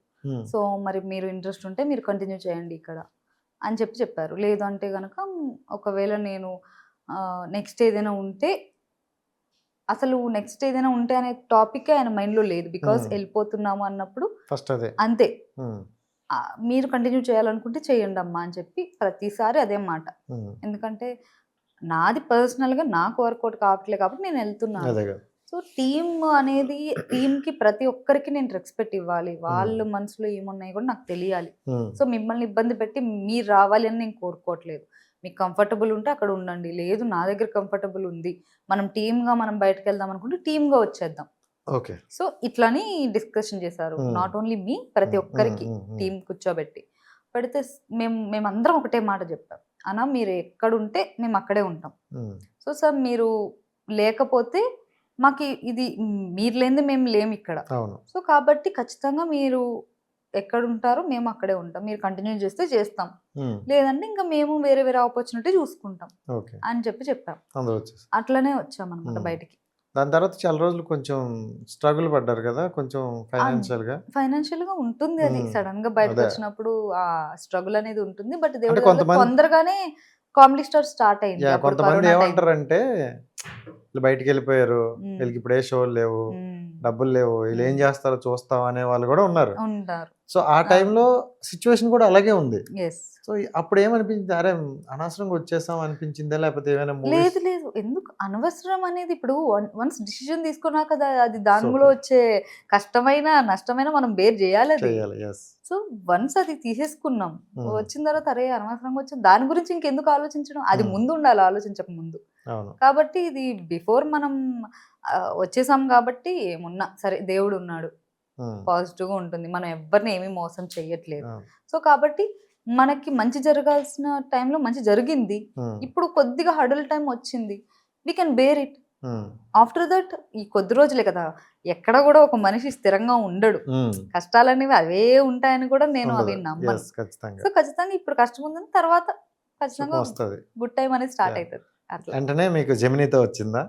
సో మరి మీరు ఇంట్రెస్ట్ ఉంటే మీరు కంటిన్యూ చేయండి ఇక్కడ అని చెప్పారు. లేదు అంటే కనుక ఒకవేళ నేను నెక్స్ట్ ఏదైనా ఉంటే, అసలు నెక్స్ట్ ఏదైనా ఉంటే అనే టాపిక్ ఆయన మైండ్లో లేదు. బికాస్ వెళ్ళిపోతున్నాము అన్నప్పుడు ఫస్ట్ అదే అంతే, మీరు కంటిన్యూ చేయాలనుకుంటే చేయండి అమ్మా అని చెప్పి ప్రతిసారి అదే మాట. ఎందుకంటే నాది పర్సనల్గా నాకు వర్కౌట్ కావట్లేదు కాబట్టి నేను వెళ్తున్నాను. సో టీమ్ అనేది, టీంకి ప్రతి ఒక్కరికి నేను రెస్పెక్ట్ ఇవ్వాలి, వాళ్ళ మనసులో ఏమున్నాయి కూడా నాకు తెలియాలి. సో మిమ్మల్ని ఇబ్బంది పెట్టి మీరు రావాలి అని నేను కోరుకోవట్లేదు. మీకు కంఫర్టబుల్ ఉంటే అక్కడ ఉండండి, లేదు నా దగ్గర కంఫర్టబుల్ ఉంది, మనం టీమ్గా మనం బయటకు వెళ్దాం అనుకుంటే టీమ్గా వచ్చేద్దాం. ఓకే. సో ఇట్లాని డిస్కషన్ చేశారు. నాట్ ఓన్లీ మీ, ప్రతి ఒక్కరికి టీం కూర్చోబెట్టి పెడితే మేమందరం ఒకటే మాట చెప్పాం, అన్న మీరు ఎక్కడుంటే మేము అక్కడే ఉంటాం. సో సార్ మీరు లేకపోతే మాకు ఇది, మీరు లేనిది మేము లేము ఇక్కడ. సో కాబట్టి ఖచ్చితంగా మీరు ఎక్కడుంటారో మేము అక్కడే ఉంటాం, మీరు కంటిన్యూ చేస్తే చేస్తాం, లేదంటే ఇంకా మేము వేరే ఆపర్చునిటీ చూసుకుంటాం అని చెప్పాం. అట్లనే వచ్చాం అనమాట బయటికి. దాని తర్వాత చాలా రోజులు కొంచెం స్ట్రగుల్ పడ్డారు కదా, కొంచెం ఫైనాన్షియల్ గా ఉంటుంది. అది సడన్ గా బయటకు వచ్చినప్పుడు ఆ స్ట్రగుల్ అనేది ఉంటుంది. బట్ తొందరగానే కామెడీ స్టార్ స్టార్ట్ అయింది. కొంతమంది ఏమంటారంటే, వీళ్ళు బయటికి వెళ్ళిపోయారు, మ్మ్. వీళ్ళకి ఇప్పుడు ఏ షోలు లేవు, మ్మ్. డబ్బులు లేవు, వీళ్ళు ఏం మ్మ్. చేస్తారో చూస్తాం అనే వాళ్ళు కూడా ఉన్నారు. ఉంటారు. సో ఆ టైంలో సిచ్యువేషన్ కూడా అలాగే ఉంది. ఎస్. సో అప్పుడు ఏమనిపించింది, అరే అనవసరంగా వచ్చేసాం అనిపించిందా, లేకపోతే ఏమైనా లేదు మూవీస్? లేదు, ఎందుకు అనవసరం అనేది ఇప్పుడు వన్స్ డిసిజన్ తీసుకున్నాక అది దానిలో Super. వచ్చే కష్టమైన నష్టమైన మనం బేర్ చేయాలి అది. చేయాలి. ఎస్. సో వన్స్ అది తీసేసుకున్నాం, వచ్చిన తర్వాత అరే అనవసరంగా వచ్చింది దాని గురించి ఇంకెందుకు ఆలోచించడం, అది ముందు ఉండాలి ఆలోచించక ముందు. అవును. కాబట్టి ఇది బిఫోర్ మనం వచ్చేసాం కాబట్టి ఏమున్నా సరే దేవుడు ఉన్నాడు, పాజిటివ్గా ఉంటుంది, మనం ఎవరిని ఏమీ మోసం చెయ్యట్లేదు. సో కాబట్టి మనకి మంచి జరగాల్సిన టైంలో మంచి జరిగింది, ఇప్పుడు కొద్దిగా హడల్ టైం వచ్చింది, we can bear it. After that ఈ కొద్ది రోజులే కదా, ఎక్కడ కూడా ఒక మనిషి స్థిరంగా ఉండడు, కష్టాలనేవి అవే ఉంటాయని కూడా నేను అవి నమ్మను. సో ఖచ్చితంగా ఇప్పుడు కష్టం ఉందని తర్వాత ఖచ్చితంగా గుడ్ టైం అనేది స్టార్ట్ అవుతుంది. అట్లా వెంటనే మీకు జెమినీతో వచ్చిందా?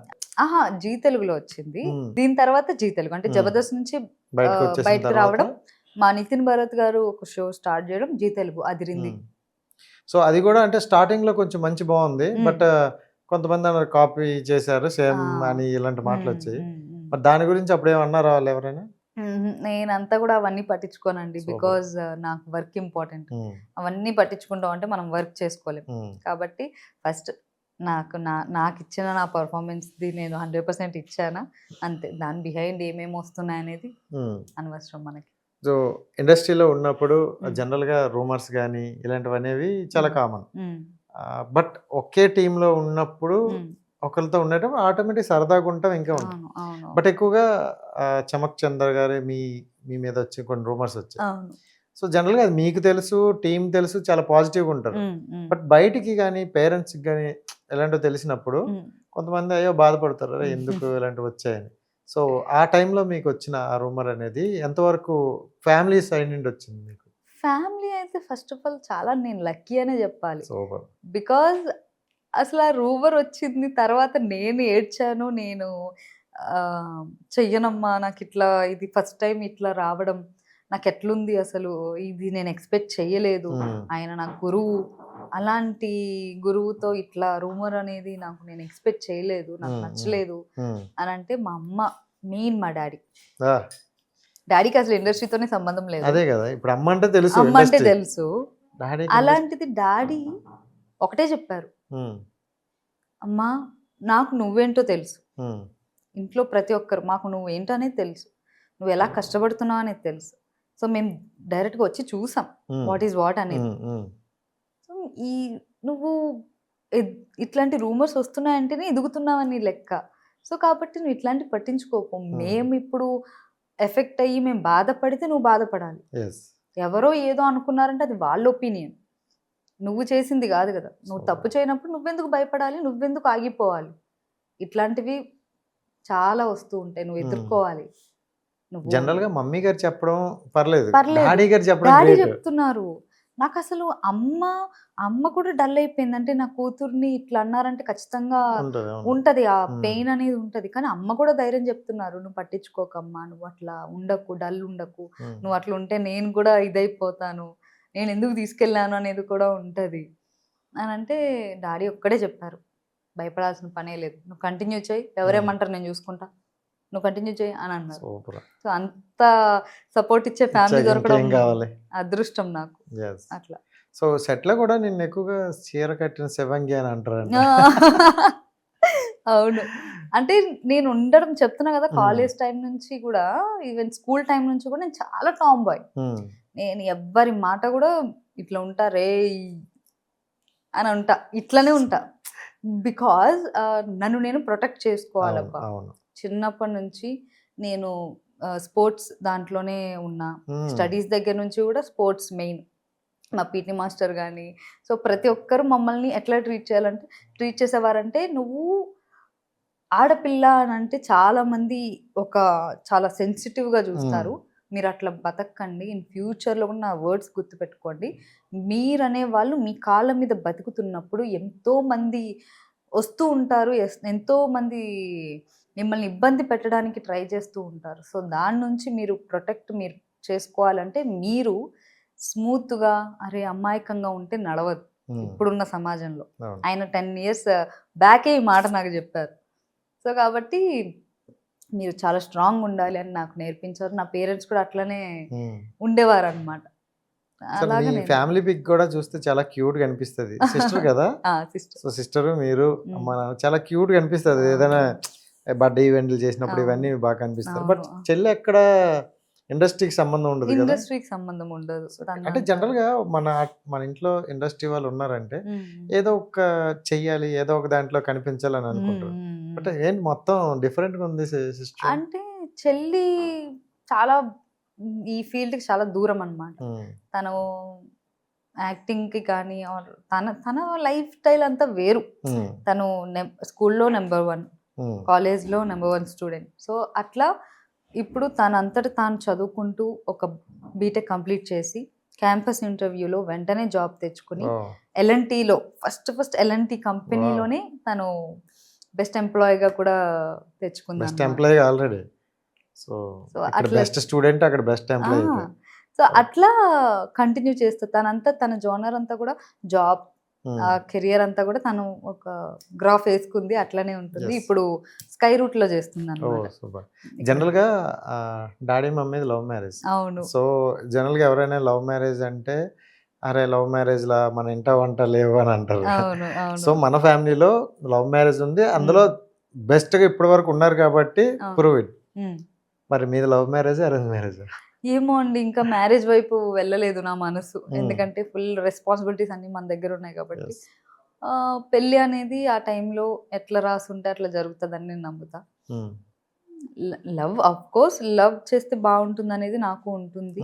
ఆహా, జీ తెలుగులో వచ్చింది. దీని తర్వాత జీ తెలుగు అంటే జబర్దస్త్ నుంచి బయటకు బయటకు రావడం, మా నితిన్ భరత్ గారు ఒక షో స్టార్ట్ చేయడం, జీ తెలుగు అదిరింది. సో అది కూడా అంటే స్టార్టింగ్ లో కొంచెం మంచి బాగుంది, బట్ కొంతమంది అన్నారు కాపీ చేశారు సేమ్ అని ఇలాంటి మాటలు వచ్చాయి. మరి దాని గురించి అప్పుడు ఏమన్నారా వాళ్ళు ఎవరైనా? నేనంతా కూడా అవన్నీ పట్టించుకోనండి, బికాజ్ నాకు వర్క్ ఇంపార్టెంట్. అవన్నీ పట్టించుకుంటాం అంటే మనం వర్క్ చేసుకోలేం. కాబట్టి ఫస్ట్ నాకు ఇచ్చిన నా పర్ఫార్మెన్స్ది నేను 100% ఇచ్చానా అంతే, దాని బిహైండ్ ఏమేమి వస్తున్నాయి అనేది అనవసరం మనకి. సో ఇండస్ట్రీలో ఉన్నప్పుడు జనరల్ గా రూమర్స్ కానీ ఇలాంటివి అనేవి చాలా కామన్. బట్ ఒకే టీంలో ఉన్నప్పుడు ఒకరితో ఉండేటప్పుడు ఆటోమేటిక్ సరదాగా ఉంటాం, ఇంకా ఉంటాం. బట్ ఎక్కువగా చమక్ చంద్ర గారు మీ మీద వచ్చి కొన్ని రూమర్స్ వచ్చాయి. సో జనరల్గా అది మీకు తెలుసు, టీం తెలుసు, చాలా పాజిటివ్గా ఉంటారు. బట్ బయటికి కానీ పేరెంట్స్కి కానీ ఇలాంటివి తెలిసినప్పుడు కొంతమంది అయ్యో బాధపడతారు, అరే ఎందుకు ఇలాంటివి వచ్చాయని. సో ఆ టైంలో మీకు వచ్చిన ఆ రూమర్ అనేది ఎంతవరకు ఫ్యామిలీ సైడ్ నుండి వచ్చింది మీకు? ఫ్యామిలీ అయితే ఫస్ట్ ఆఫ్ ఆల్ చాలా నేను లక్కీ అనే చెప్పాలి. సూపర్. బికాజ్ అసలు ఆ రూమర్ వచ్చింది తర్వాత నేను ఏడ్చాను, నేను చెయ్యనమ్మా, నాకు ఇట్లా ఇది ఫస్ట్ టైం ఇట్లా రావడం నాకు ఎట్లుంది అసలు, ఇది నేను ఎక్స్పెక్ట్ చెయ్యలేదు, ఆయన నాకు గురువు, అలాంటి గురువుతో ఇట్లా రూమర్ అనేది నేను ఎక్స్పెక్ట్ చేయలేదు, నాకు నచ్చలేదు అని అంటే మా అమ్మ మెయిన్, మా డాడీకి అసలు ఇండస్ట్రీతోనే సంబంధం లేదు. అదే కదా, ఇప్పుడు అమ్మ అంటే తెలుసు, అమ్మ అంటే తెలుసు. అలాంటిది డాడీ ఒకటే చెప్పారు, అమ్మా నాకు నువ్వేంటో తెలుసు, ఇంట్లో ప్రతి ఒక్కరు మాకు నువ్వేంటో అనేది తెలుసు, నువ్వు ఎలా కష్టపడుతున్నావు అనేది తెలుసు. సో మేము డైరెక్ట్గా వచ్చి చూసాం వాట్ ఈజ్ వాట్ అనేది. సో నువ్వు ఇట్లాంటి రూమర్స్ వస్తున్నాయంటేనే ఎదుగుతున్నావని లెక్క. సో కాబట్టి నువ్వు ఇట్లాంటి పట్టించుకోకు, మేము ఇప్పుడు ఎఫెక్ట్ అయ్యి మేము బాధపడితే నువ్వు బాధపడాలి. ఎవరో ఏదో అనుకున్నారంటే అది వాళ్ళ ఒపీనియన్, నువ్వు చేసింది కాదు కదా. నువ్వు తప్పు చేయనప్పుడు నువ్వెందుకు భయపడాలి, నువ్వెందుకు ఆగిపోవాలి. ఇట్లాంటివి చాలా వస్తూ ఉంటాయి, నువ్వు ఎదుర్కోవాలి. జనరల్ గా మమ్మీ గారు చెప్పడం పర్లేదు, డాడీ చెప్తున్నారు. నాకు అసలు అమ్మ కూడా డల్ అయిపోయింది. అంటే నా కూతుర్ని ఇట్లా అన్నారంటే ఖచ్చితంగా ఉంటది, ఆ పెయిన్ అనేది ఉంటది. కానీ అమ్మ కూడా ధైర్యం చెప్తున్నారు, నువ్వు పట్టించుకోకమ్మా, నువ్వు అట్లా ఉండకు, డల్ ఉండకు, నువ్వు అట్లా ఉంటే నేను కూడా ఇదైపోతాను, నేను ఎందుకు తీసుకెళ్ళాను అనేది కూడా ఉంటది అని అంటే డాడీ ఒక్కడే చెప్పారు, భయపడాల్సిన పనే లేదు, నువ్వు కంటిన్యూ చేయి, ఎవరేమంటారు నేను చూసుకుంటా, నువ్వు కంటిన్యూ చేయి అని అన్నారు. సో అంత సపోర్ట్ ఇచ్చే ఫ్యామిలీ దొరకడం అదృష్టం నాకు. అట్లా సో సెట్ లో కూడా నిన్ను ఎక్కువగా చీర కట్టిన శివంగి అని అంటారు. అవును, అంటే నేను ఉండడం చెప్తున్నా కదా, కాలేజ్ టైం నుంచి కూడా, ఈవెన్ స్కూల్ టైం నుంచి కూడా నేను చాలా టామ్ బాయ్. నేను ఎవ్వరి మాట కూడా ఇట్లా ఉంటా రే అని ఉంటా, ఇట్లానే ఉంటా. బికాజ్ నన్ను నేను ప్రొటెక్ట్ చేసుకోవాలబ్బా. చిన్నప్పటి నుంచి నేను స్పోర్ట్స్ దాంట్లోనే ఉన్నా, స్టడీస్ దగ్గర నుంచి కూడా స్పోర్ట్స్ మెయిన్. మా పీటీ మాస్టర్ కానీ, సో ప్రతి ఒక్కరు మమ్మల్ని ఎట్లా ట్రీట్ చేసేవారంటే, నువ్వు ఆడపిల్ల అని అంటే చాలామంది చాలా సెన్సిటివ్గా చూస్తారు, మీరు అట్లా బతకండి, ఇన్ ఫ్యూచర్లో కూడా నా వర్డ్స్ గుర్తుపెట్టుకోండి, మీరనే వాళ్ళు మీ కాళ్ళ మీద బతుకుతున్నప్పుడు ఎంతోమంది వస్తూ ఉంటారు, ఎంతోమంది మిమ్మల్ని ఇబ్బంది పెట్టడానికి ట్రై చేస్తూ ఉంటారు. సో దాని నుంచి మీరు మీరు చేసుకోవాలంటే మీరు స్మూత్గా, అరే అమాయకంగా ఉంటే నడవదు ఇప్పుడున్న సమాజంలో. ఆయన 10 years బ్యాకే ఈ మాట నాకు చెప్పారు. సో కాబట్టి మీరు చాలా స్ట్రాంగ్ ఉండాలి అని నాకు నేర్పించారు. నా పేరెంట్స్ కూడా అట్లనే ఉండేవారు అనమాట. అలాగే మీ ఫ్యామిలీ పిక్ కూడా చూస్తే చాలా క్యూట్ గా అనిపిస్తుంది. సిస్టర్ కదా? సిస్టర్. సో సిస్టర్ మీరు అమ్మ నాన్న చాలా క్యూట్ గా అనిపిస్తుంది. ఏదైనా బర్త్డే ఈవెంట్లు చేసినప్పుడు ఇవన్నీ బాగా కనిపిస్తారు. బట్ చెల్లి ఎక్కడ ఇండస్ట్రీకి సంబంధం ఉండదు కదా? ఇండస్ట్రీకి సంబంధం ఉండదు. అంటే జనరల్ గా మన ఇంట్లో ఇండస్ట్రీ వాళ్ళు ఉన్నారంటే ఏదో ఒక చెయ్యాలి, ఏదో ఒక దాంట్లో కనిపించాలని అనుకుంటారు. బట్ ఏంటి మొత్తం డిఫరెంట్ గా ఉంది సిస్టర్. అంటే చెల్లి చాలా ఈ ఫీల్డ్ కి చాలా దూరం అన్నమాట. తను యాక్టింగ్ కి కానీ తన లైఫ్ స్టైల్ అంతా వేరు. తను స్కూల్లో నెంబర్ 1, కాలేజ్లో నెంబర్ 1 స్టూడెంట్. సో అట్లా ఇప్పుడు తనంతట తాను చదువుకుంటూ ఒక బీటెక్ కంప్లీట్ చేసి క్యాంపస్ ఇంటర్వ్యూలో వెంటనే జాబ్ తెచ్చుకుని ఎల్ఎన్టీలో ఫస్ట్ ఎల్ఎన్టీ కంపెనీలోనే తను బెస్ట్ ఎంప్లాయీగా కూడా తెచ్చుకుంది. Best employee already. సో అక్కడ బెస్ట్ స్టూడెంట్, అక్కడ బెస్ట్ ఎంప్లాయీ. సో అట్లా కంటిన్యూ చేస్తా. తన జోనర్ అంతా కూడా జాబ్, కెరియర్ అంతా కూడా తను ఒక గ్రాఫ్ వేసుకుంది. అట్లనే ఉంటుంది. ఇప్పుడు స్కై రూట్ లో చేస్తుంది అన్నమాట. జనరల్ గా డాడీ మమ్మీ లవ్ మ్యారేజ్. అవును. సో జనరల్ గా ఎవరైనా లవ్ మ్యారేజ్ అంటే అరే లవ్ మ్యారేజ్ లా మన ఇంట వంట లేవు అని అంటారు. సో మన ఫ్యామిలీలో లవ్ మ్యారేజ్ ఉంది. అందులో బెస్ట్ గా ఇప్పటి వరకు ఉన్నారు కాబట్టి ప్రూవ్ ఇట్. మరి మీది లవ్ మ్యారేజ్, అరేంజ్ మ్యారేజ్? ఏమో అండి, ఇంకా మ్యారేజ్ వైపు వెళ్ళలేదు నా మనసు. ఎందుకంటే ఫుల్ రెస్పాన్సిబిలిటీస్ అన్ని మన దగ్గర ఉన్నాయి కాబట్టి. పెళ్ళి అనేది ఆ టైంలో ఎట్లా రాసుంటే అట్లా జరుగుతుందని నేను నమ్ముతా. లవ్ ఆఫ్ కోర్స్ లవ్ చేస్తే బాగుంటుంది అనేది నాకు ఉంటుంది.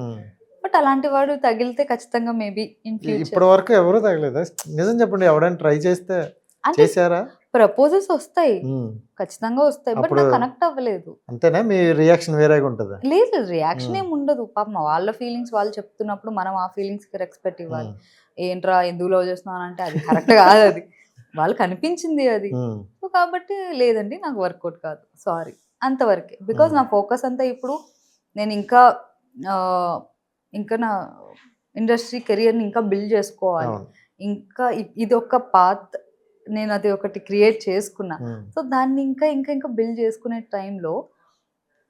బట్ అలాంటి వాడు తగిలితే ఖచ్చితంగా మేబీ ఇన్ ఫ్యూచర్. ఇప్పటి వరకు ఎవరు తగలేదా? నిజం చెప్పండి, ఎవరైనా ట్రై చేస్తే చేశారా? ప్రపోజల్స్ వస్తాయి, ఖచ్చితంగా వస్తాయి. బట్ నాకు కనెక్ట్ అవ్వలేదు. అంతేనా? మీ రియాక్షన్ వేరేగా ఉంటుందా? లేదు, రియాక్షన్ ఏమి ఉండదు. పాపం వాళ్ళ ఫీలింగ్స్ వాళ్ళు చెప్తున్నప్పుడు మనం ఆ ఫీలింగ్స్ కి రెస్పెక్ట్ ఇవ్వాలి. ఏంట్రా ఎందుకు లవ్ చేస్తున్నాను అంటే అది కరెక్ట్ కాదు. అది వాళ్ళకి అనిపించింది అది. సో కాబట్టి లేదండి నాకు వర్కౌట్ కాదు, సారీ, అంతవరకే. బికాస్ నా ఫోకస్ అంతా ఇప్పుడు నేను ఇంకా నా ఇండస్ట్రీ కెరియర్ని ఇంకా బిల్డ్ చేసుకోవాలి. ఇంకా ఇది ఒక పాత్, నేను అది ఒకటి క్రియేట్ చేసుకున్నా. సో దాన్ని ఇంకా ఇంకా ఇంకా బిల్డ్ చేసుకునే టైంలో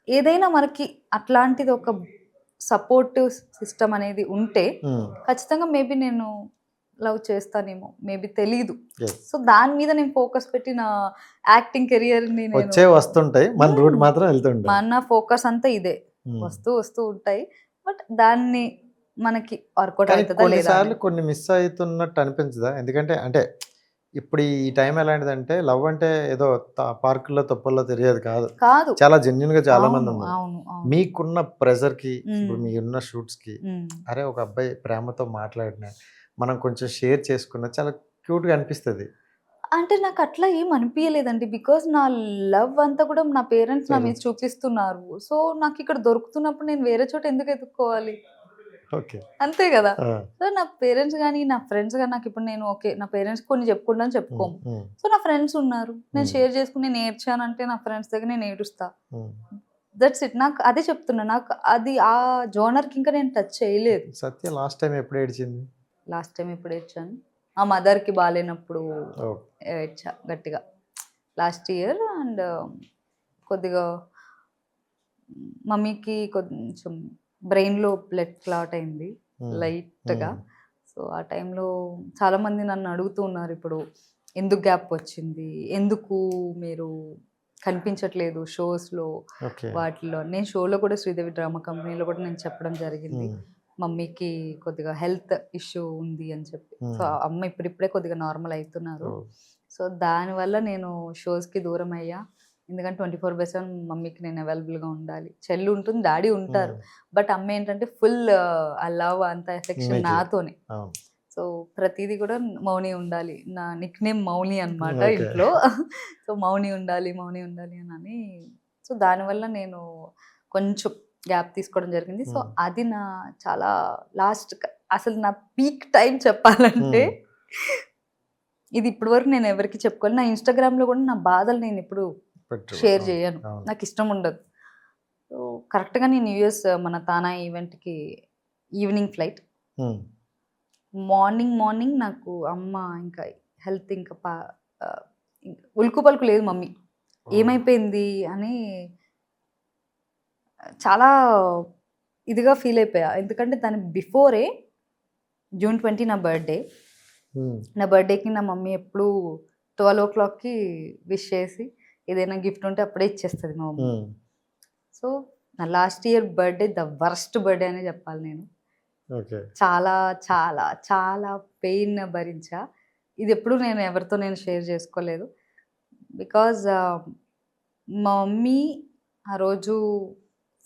ఏదైనా మనకి అట్లాంటిది ఒక సపోర్టివ్ సిస్టమ్ అనేది ఉంటే ఖచ్చితంగా మేబీ నేను లవ్ చేస్తానేమో, మేబీ తెలీదు. సో దాని మీద నేను ఫోకస్ పెట్టి నా యాక్టింగ్ కెరియర్ ని వస్తుంటాయి, మన రూట్ మాత్రం వెళ్తుంటాయి. మన ఫోకస్ అంతా ఇదే, వస్తూ ఉంటాయి. బట్ దాన్ని మనకి వర్కౌట్ అవుతుందా లేదా? కొన్ని మిస్ అవుతున్నట్టు అనిపించదా? ఎందుకంటే అంటే ఇప్పుడు ఈ టైం ఎలాంటిదంటే లవ్ అంటే ఏదో పార్కుల్లో తొప్పల్లో తిరిగేది కాదు. చాలా జెన్యున్ గా చాలా మంది ఉన్నారు. మీకున్న ప్రెజర్ కి, ఇప్పుడు మీకున్న షూట్స్ కి అరే ఒక అబ్బాయి ప్రేమతో మాట్లాడిన మనం కొంచెం షేర్ చేసుకున్న చాలా క్యూట్ గా అనిపిస్తుంది. అంటే నాకు అట్లా ఏం అనిపించలేదండి. బికాస్ నా లవ్ అంతా కూడా నా పేరెంట్స్ నా మీద చూపిస్తున్నారు. సో నాకు ఇక్కడ దొరుకుతున్నప్పుడు నేను వేరే చోట ఎందుకు ఎత్తుక్కోవాలి? అంతే కదా. సో నా పేరెంట్స్ కానీ నా ఫ్రెండ్స్ కానీ నాకు ఇప్పుడు నేను ఓకే నా పేరెంట్స్ కొన్ని చెప్పుకుంటాను చెప్పుకోము. సో నా ఫ్రెండ్స్ ఉన్నారు, నేను షేర్ చేసుకుని నేను ఏడ్చానంటే నా ఫ్రెండ్స్ దగ్గర నేను ఏడుస్తా. That's it. నాకు అదే చెప్తున్నా, నాకు అది ఆ జోనర్కి ఇంకా నేను టచ్ చేయలేదు. సత్య లాస్ట్ టైం ఎప్పుడు ఏడ్చింది? లాస్ట్ టైం ఎప్పుడు ఏడ్చాను, మా మదర్కి బాగాలేనప్పుడు ఏడ్చా గట్టిగా లాస్ట్ ఇయర్. అండ్ కొద్దిగా మమ్మీకి కొంచెం బ్రెయిన్లో బ్లడ్ క్లాట్ అయింది లైట్గా. సో ఆ టైంలో చాలామంది నన్ను అడుగుతూ ఉన్నారు, ఇప్పుడు ఎందుకు గ్యాప్ వచ్చింది, ఎందుకు మీరు కనిపించట్లేదు షోస్లో వాటిలో. నేను షోలో కూడా శ్రీదేవి డ్రామా కంపెనీలో కూడా నేను చెప్పడం జరిగింది, మమ్మీకి కొద్దిగా హెల్త్ ఇష్యూ ఉంది అని చెప్పి. సో అమ్మ ఇప్పుడిప్పుడే కొద్దిగా నార్మల్ అవుతున్నారు. సో దానివల్ల నేను షోస్కి దూరం అయ్యా. ఎందుకంటే 24/7 మమ్మీకి నేను అవైలబుల్గా ఉండాలి. చెల్లి ఉంటుంది, డాడీ ఉంటారు, బట్ అమ్మ ఏంటంటే ఫుల్ ఆ లవ్ అంత ఎఫెక్షన్ నాతోనే. సో ప్రతిదీ కూడా మౌని ఉండాలి. నా నిక్ నేమ్ మౌని అనమాట ఇంట్లో. సో మౌని ఉండాలి అని. సో దానివల్ల నేను కొంచెం గ్యాప్ తీసుకోవడం జరిగింది. సో అది నా చాలా లాస్ట్, అసలు నా పీక్ టైం చెప్పాలంటే ఇది. ఇప్పటి వరకు నేను ఎవరికి చెప్పుకోవాలి. నా ఇన్స్టాగ్రామ్లో కూడా నా బాధలు నేను ఇప్పుడు షేర్ చేయను, నాకు ఇష్టం ఉండదు. సో కరెక్ట్గా నేను యూఎస్ మన తానా ఈవెంట్కి ఈవినింగ్ ఫ్లైట్, మార్నింగ్ నాకు అమ్మ ఇంకా హెల్త్ ఇంకా ఉలుకు పలుకు లేదు మమ్మీ. ఏమైపోయింది అని చాలా ఇదిగా ఫీల్ అయిపోయా. ఎందుకంటే దాని బిఫోరే June 20 నా బర్త్డే. నా బర్త్డేకి నా మమ్మీ ఎప్పుడు 12 o'clockకి విష్ చేసి ఏదైనా గిఫ్ట్ ఉంటే అప్పుడే ఇచ్చేస్తుంది మా మమ్మీ. సో నా last year birthday the worst birthday అనే చెప్పాలి నేను. చాలా చాలా చాలా పెయిన్ భరించా. ఇది ఎప్పుడు నేను ఎవరితో నేను షేర్ చేసుకోలేదు. బికాజ్ మా మమ్మీ ఆ రోజు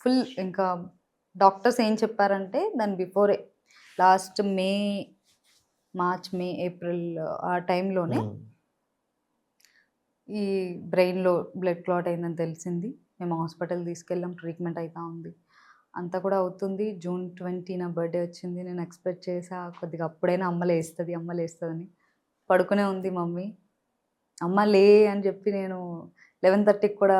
ఫుల్ ఇంకా డాక్టర్స్ ఏం చెప్పారంటే దాని before last March May April ఆ టైంలోనే ఈ బ్రెయిన్లో బ్లడ్ క్లాట్ అయిందని తెలిసింది. మేము హాస్పిటల్ తీసుకెళ్ళాం, ట్రీట్మెంట్ అవుతా ఉంది, అంతా కూడా అవుతుంది. June 20 నా బర్త్డే వచ్చింది. నేను ఎక్స్పెక్ట్ చేసా కొద్దిగా అప్పుడైనా అమ్మ లేస్తుందని. పడుకునే ఉంది మమ్మీ. అమ్మ లే అని చెప్పి నేను 11:30కి కూడా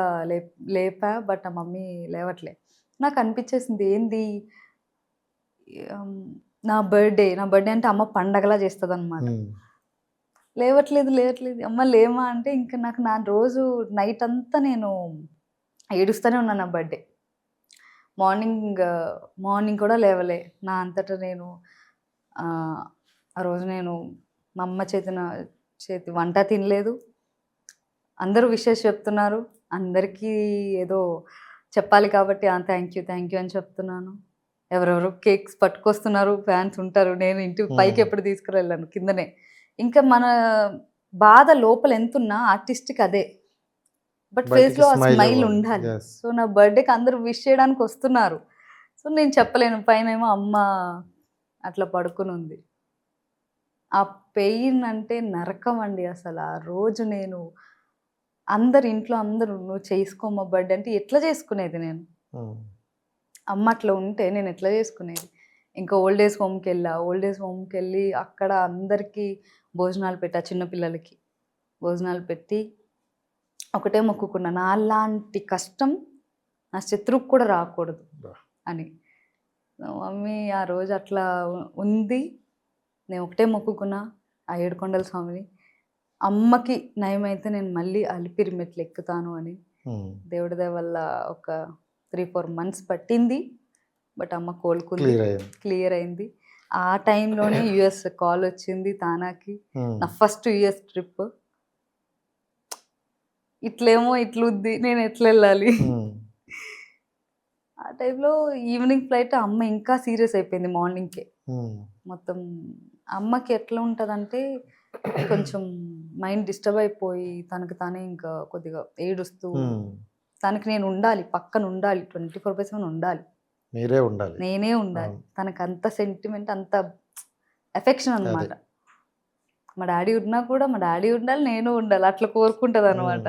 లేపా. బట్ ఆ మమ్మీ లేవట్లే. నాకు అనిపించేసింది ఏంది నా బర్త్డే అంటే అమ్మ పండగలా చేస్తుంది అనమాట. లేవట్లేదు అమ్మ లేమా అంటే ఇంకా నాకు నా రోజు నైట్ అంతా నేను ఏడుస్తూనే ఉన్నాను. నా బర్త్డే మార్నింగ్ కూడా లేవలే. నా అంతటా నేను ఆ రోజు నేను మా అమ్మ చేతి వంట తినలేదు. అందరూ విషెస్ చెప్తున్నారు, అందరికీ ఏదో చెప్పాలి కాబట్టి థ్యాంక్ యూ అని చెప్తున్నాను. ఎవరెవరు కేక్స్ పట్టుకొస్తున్నారు, ఫ్యాన్స్ ఉంటారు. నేను ఇంటి పైకి ఎప్పుడు తీసుకువెళ్ళాను, కిందనే. ఇంకా మన బాధ లోపల ఎంతున్నా ఆర్టిస్ట్కి అదే, బట్ ఫేస్లో ఆ స్మైల్ ఉండాలి. సో నా బర్త్డేకి అందరూ విష్ చేయడానికి వస్తున్నారు. సో నేను చెప్పలేను. పైన ఏమో అమ్మ అట్లా పడుకుని ఉంది. ఆ పెయిన్ అంటే నరకం అండి అసలు. ఆ రోజు నేను ఇంట్లో అందరూ నువ్వు చేసుకోమా బర్త్డే అంటే ఎట్లా చేసుకునేది నేను? అమ్మ అట్లా ఉంటే నేను ఎట్లా చేసుకునేది? ఇంకా ఓల్డ్ ఏజ్ హోమ్కి వెళ్ళి అక్కడ అందరికీ భోజనాలు పెట్టా, చిన్నపిల్లలకి భోజనాలు పెట్టి ఒకటే మొక్కుకున్నా, నా అలాంటి కష్టం నా శత్రువుకు కూడా రాకూడదు అని. మమ్మీ ఆ రోజు అట్లా ఉంది. నేను ఒకటే మొక్కుకున్నా ఆ ఏడుకొండల స్వామిని, అమ్మకి నయమైతే నేను మళ్ళీ అలిపిరి మెట్లు ఎక్కుతాను అని. దేవుడి దయ వల్ల ఒక 3-4 months పట్టింది. బట్ అమ్మ కోలుకుంది, క్లియర్ అయింది. ఆ టైంలోనే US కాల్ వచ్చింది తానాకి. నా ఫస్ట్ US ట్రిప్. ఇట్లేమో ఇట్లుద్ది, నేను ఎట్లా వెళ్ళాలి? ఆ టైంలో ఈవినింగ్ ఫ్లైట్. అమ్మ ఇంకా సీరియస్ అయిపోయింది మార్నింగ్కే. మొత్తం అమ్మకి ఎట్లా ఉంటుందంటే కొంచెం మైండ్ డిస్టర్బ్ అయిపోయి తనకు తానే ఇంకా కొద్దిగా ఏడుస్తూ, తనకి నేను ఉండాలి, పక్కన ఉండాలి, 24/7 ఉండాలి, నేనే ఉండాలి. తనకు అంత సెంటిమెంట్, అంత ఎఫెక్షన్ అనమాట. మా డాడీ ఉన్నా కూడా మా డాడీ ఉండాలి, నేను ఉండాలి, అట్లా కోరుకుంటుంది అనమాట.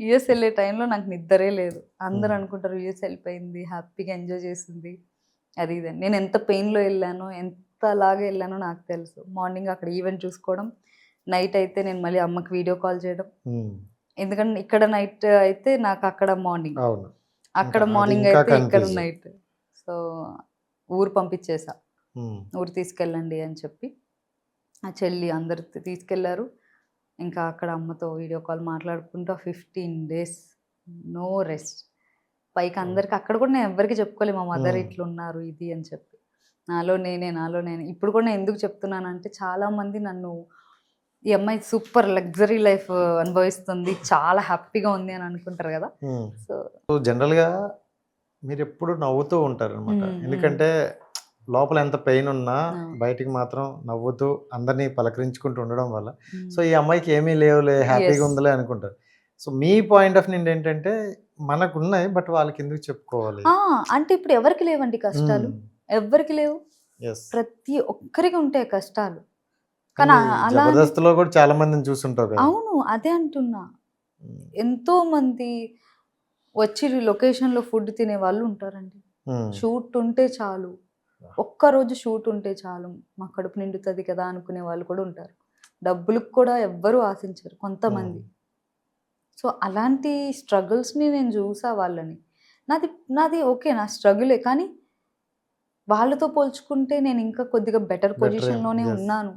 US వెళ్ళే టైంలో నాకు నిద్రే లేదు. అందరూ అనుకుంటారు US వెళ్ళిపోయింది, హ్యాపీగా ఎంజాయ్ చేసింది, అది ఇదని. నేను ఎంత పెయిన్లో వెళ్ళానో, ఎంతలాగా వెళ్ళానో నాకు తెలుసు. మార్నింగ్ అక్కడ ఈవెంట్ చూసుకోవడం, నైట్ అయితే నేను మళ్ళీ అమ్మకి వీడియో కాల్ చేయడం. ఎందుకంటే ఇక్కడ నైట్ అయితే నాకు అక్కడ మార్నింగ్, అక్కడ మార్నింగ్ అయితే ఇక్కడ నైట్. సో ఊరు పంపించేసా, ఊరు తీసుకెళ్ళండి అని చెప్పి. ఆ చెల్లి అందరు తీసుకెళ్లారు. ఇంకా అక్కడ అమ్మతో వీడియో కాల్ మాట్లాడుకుంటూ 15 days నో రెస్ట్. పైకి అందరికి అక్కడ కూడా నేను ఎవరికి చెప్పుకోలేదు మా మదర్ ఇట్లున్నారు ఇది అని చెప్పి. నాలో నేనే. ఇప్పుడు కూడా నేను ఎందుకు చెప్తున్నానంటే చాలామంది నన్ను ఈ అమ్మాయి సూపర్ లగ్జరీ లైఫ్ అనుభవిస్తుంది, చాలా హ్యాపీగా ఉంది అని అనుకుంటారు కదా. సో జనరల్గా మీరు ఎప్పుడు నవ్వుతూ ఉంటారు అనమాట. ఎందుకంటే లోపల ఎంత పెయిన్ ఉన్నా బయటికి మాత్రం నవ్వుతూ అందరినీ పలకరించుకుంటూ ఉండడం వల్ల సో ఈ అమ్మాయికి ఏమీ లేవులే, హ్యాపీగా ఉందిలే అనుకుంటారు. సో మీ పాయింట్ ఆఫ్ నిండి ఏంటంటే మనకు ఉన్నాయి, బట్ వాళ్ళకి ఎందుకు చెప్పుకోవాలి అంటే ఇప్పుడు ఎవరికి లేవండి కష్టాలు, ఎవరికి లేవు, ప్రతి ఒక్కరికి ఉంటాయి కష్టాలు. కానీ జబర్దస్త్లో కూడా చాలా మందిని చూస్తుంటారు. అవును, అదే అంటున్నా. ఎంతో మంది వచ్చి లొకేషన్లో ఫుడ్ తినే వాళ్ళు ఉంటారండి. షూట్ ఉంటే చాలు, ఒక్కరోజు షూట్ ఉంటే చాలు, మా కడుపు నిండుతుంది కదా అనుకునే వాళ్ళు కూడా ఉంటారు. డబ్బులకు కూడా ఎవ్వరూ ఆశించరు కొంతమంది. సో అలాంటి స్ట్రగుల్స్ని నేను చూసా వాళ్ళని. నాది ఓకే, నా స్ట్రగులే, కానీ వాళ్ళతో పోల్చుకుంటే నేను ఇంకా కొద్దిగా బెటర్ పొజిషన్లోనే ఉన్నాను.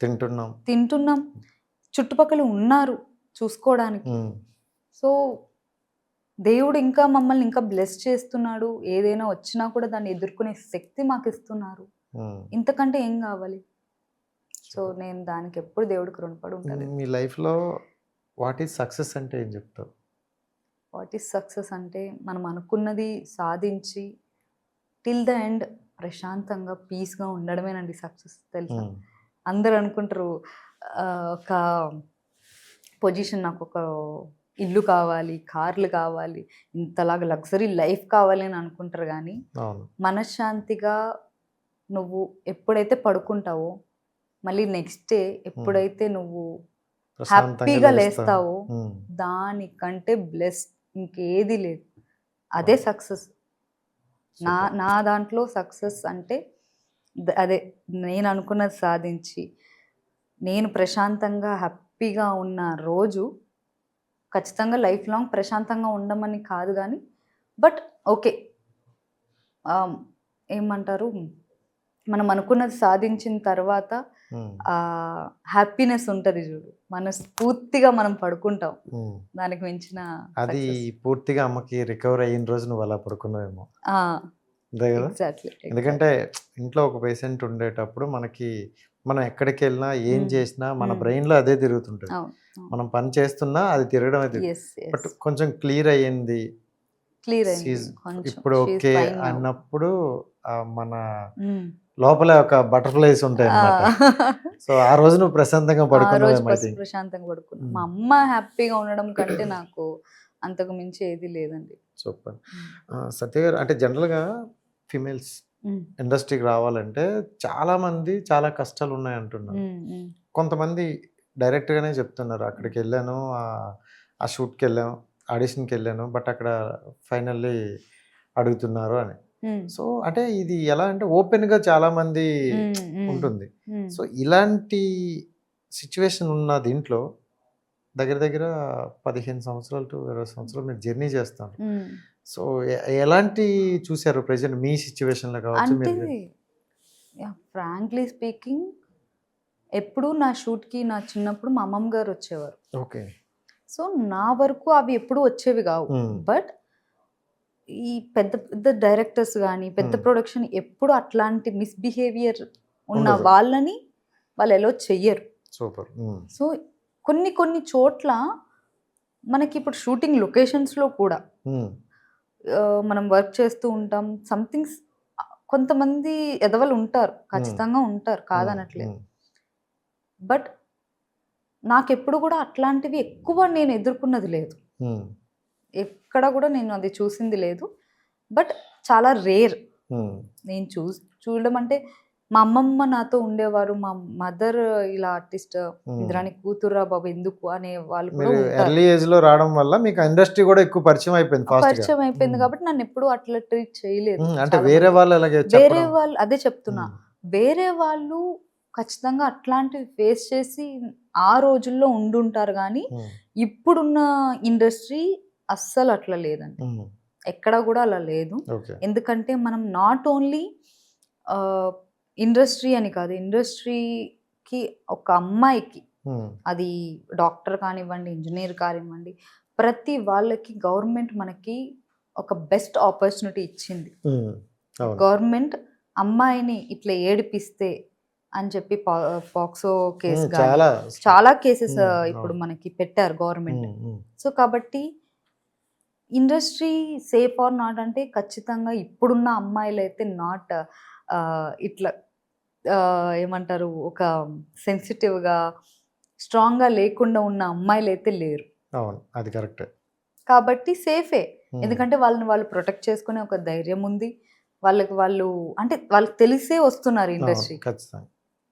తింటున్నాం, చుట్టుపక్కల ఉన్నారు చూసుకోవడానికి. సో దేవుడు ఇంకా మమ్మల్ని ఇంకా బ్లెస్ చేస్తున్నాడు. ఏదైనా వచ్చినా కూడా దాన్ని ఎదుర్కొనే శక్తి మాకు ఇస్తున్నారు. ఇంతకంటే ఏం కావాలి? సో నేను దానికి ఎప్పుడు దేవుడికి రుణపడి ఉంటాను. మీ లైఫ్లో వాట్ ఈజ్ సక్సెస్ అంటే ఏం చెప్తావు? వాట్ ఈస్ సక్సెస్ అంటే మనం అనుకున్నది సాధించి టిల్ ద ఎండ్ ప్రశాంతంగా పీస్గా ఉండడమేనండి సక్సెస్. తెలుసా, అందరు అనుకుంటారు ఒక పొజిషన్, నాకు ఒక ఇల్లు కావాలి, కార్లు కావాలి, ఇంతలాగా లగ్జరీ లైఫ్ కావాలి అని అనుకుంటారు. కానీ మనశ్శాంతిగా నువ్వు ఎప్పుడైతే పడుకుంటావో మళ్ళీ నెక్స్ట్ డే ఎప్పుడైతే నువ్వు హ్యాపీగా లేస్తావో దానికంటే బ్లెస్ ఇంకేది లేదు. అదే సక్సెస్. నా దాంట్లో సక్సెస్ అంటే అదే, నేను అనుకున్నది సాధించి నేను ప్రశాంతంగా హ్యాపీగా ఉన్న రోజు. ఖచ్చితంగా లైఫ్ లాంగ్ ప్రశాంతంగా ఉండమని కాదు కానీ, బట్ ఓకే, ఏమంటారు, మనం అనుకున్నది సాధించిన తర్వాత హ్యాపీనెస్ ఉంటుంది చూడు, మనస్ఫూర్తిగా మనం పడుకుంటాం. దానికి మించిన అది పూర్తిగా అమ్మకి రికవర్ అయిన రోజు నువ్వు అలా పడుకున్నావేమో. అంతే కదా? ఎగ్జాక్ట్లీ. ఎందుకంటే ఇంట్లో ఒక పేషెంట్ ఉండేటప్పుడు మనకి మనం ఎక్కడికి వెళ్ళినా ఏం చేసినా మన బ్రెయిన్లో అదే తిరుగుతుంటుంది. మనం పని చేస్తున్నా అది తిరగడం అది. బట్ కొంచెం క్లియర్ అయ్యింది, ఇప్పుడు ఓకే అన్నప్పుడు మన లోపల ఒక బటర్ఫ్లైస్ ఉంటాయి అన్నమాట. సో ఆ రోజు నువ్వు ప్రశాంతంగా పడుకున్నావు. ప్రశాంతంగా పడుకున్నా. మా అమ్మ హ్యాపీగా ఉండడం కంటే నాకు అంతకు మించి ఏది లేదండి. సూపర్. సత్య గారు, అంటే జనరల్గా ఫిమేల్స్ ఇండస్ట్రీకి రావాలంటే చాలా మంది చాలా కష్టాలు ఉన్నాయి అంటున్నారు. కొంతమంది డైరెక్ట్గానే చెప్తున్నారు, అక్కడికి వెళ్ళాను, ఆ షూట్కి వెళ్ళాను, ఆడిషన్కి వెళ్ళాను, బట్ అక్కడ ఫైనల్లీ అడుగుతున్నారు అని. సో అంటే ఇది ఎలా అంటే ఓపెన్గా చాలా మంది ఉంటుంది. సో ఇలాంటి సిచ్యువేషన్ ఉన్న దీంట్లో దగ్గర దగ్గర 15 సంవత్సరాలు టు 20 సంవత్సరాలు మీరు జర్నీ చేస్తారు. సో ఎలాంటి చూసారు ప్రెజెంట్ మీ సిచ్యువేషన్లో కావచ్చు? ఫ్రాంక్లీ స్పీకింగ్, ఎప్పుడు నా షూట్కి నా చిన్నప్పుడు మా అమ్మమ్మ గారు వచ్చేవారు. ఓకే. సో నా వరకు అవి ఎప్పుడు వచ్చేవి కావు. బట్ ఈ పెద్ద పెద్ద డైరెక్టర్స్ కానీ పెద్ద ప్రొడక్షన్ ఎప్పుడు అట్లాంటి మిస్బిహేవియర్ ఉన్న వాళ్ళని వాళ్ళు ఎలా చెయ్యరు. సూపర్. సో కొన్ని కొన్ని చోట్ల మనకి ఇప్పుడు షూటింగ్ లొకేషన్స్లో కూడా మనం వర్క్ చేస్తూ ఉంటాం. సంథింగ్స్ కొంతమంది ఎదవలు ఉంటారు, ఖచ్చితంగా ఉంటారు, కాదనట్లేదు. బట్ నాకెప్పుడు కూడా అట్లాంటివి ఎక్కువ నేను ఎదుర్కొన్నది లేదు, ఎక్కడ కూడా నేను అది చూసింది లేదు. బట్ చాలా రేర్ నేను చూడడం. అంటే మా అమ్మమ్మ నాతో ఉండేవారు, మా మదర్ ఇలా ఆర్టిస్ట్, ఇంద్రాని కూతురా బాబు ఎందుకు అనే వాళ్ళు కూడా ఎర్లీ ఏజ్ లో రావడం వల్ల మీకు ఇండస్ట్రీ కూడా ఎక్కువ పరిచయం అయిపోయింది కాబట్టి నన్ను ఎప్పుడు అట్లా ట్రీట్ చేయలేదు. అంటే వేరే వాళ్ళు అదే చెప్తున్నా, వేరే వాళ్ళు ఖచ్చితంగా అట్లాంటివి ఫేస్ చేసి ఆ రోజుల్లో ఉండుంటారు. కానీ ఇప్పుడున్న ఇండస్ట్రీ అస్సలు అట్లా లేదండి, ఎక్కడ కూడా అలా లేదు. ఎందుకంటే మనం నాట్ ఓన్లీ ఇండస్ట్రీ అని కాదు, ఇండస్ట్రీకి ఒక అమ్మాయికి, అది డాక్టర్ కానివ్వండి, ఇంజనీర్ కానివ్వండి, ప్రతి వాళ్ళకి గవర్నమెంట్ మనకి ఒక బెస్ట్ ఆపర్చునిటీ ఇచ్చింది. గవర్నమెంట్ అమ్మాయిని ఇట్లా ఏడిపిస్తే అని చెప్పి పాక్సో కేసు చాలా కేసెస్ ఇప్పుడు మనకి పెట్టారు గవర్నమెంట్. సో కాబట్టి ఇండస్ట్రీ సేఫ్ ఆర్ నాట్ అంటే ఖచ్చితంగా ఇప్పుడున్న అమ్మాయిలు అయితే నాట్ ఇట్లా ఏమంటారు, ఒక సెన్సిటివ్గా స్ట్రాంగ్గా లేకుండా ఉన్న అమ్మాయిలు అయితే లేరు. అది కరెక్ట్. కాబట్టి సేఫే, ఎందుకంటే వాళ్ళని వాళ్ళు ప్రొటెక్ట్ చేసుకునే ఒక ధైర్యం ఉంది వాళ్ళకి. వాళ్ళు అంటే వాళ్ళకి తెలిసే వస్తున్నారు ఇండస్ట్రీ,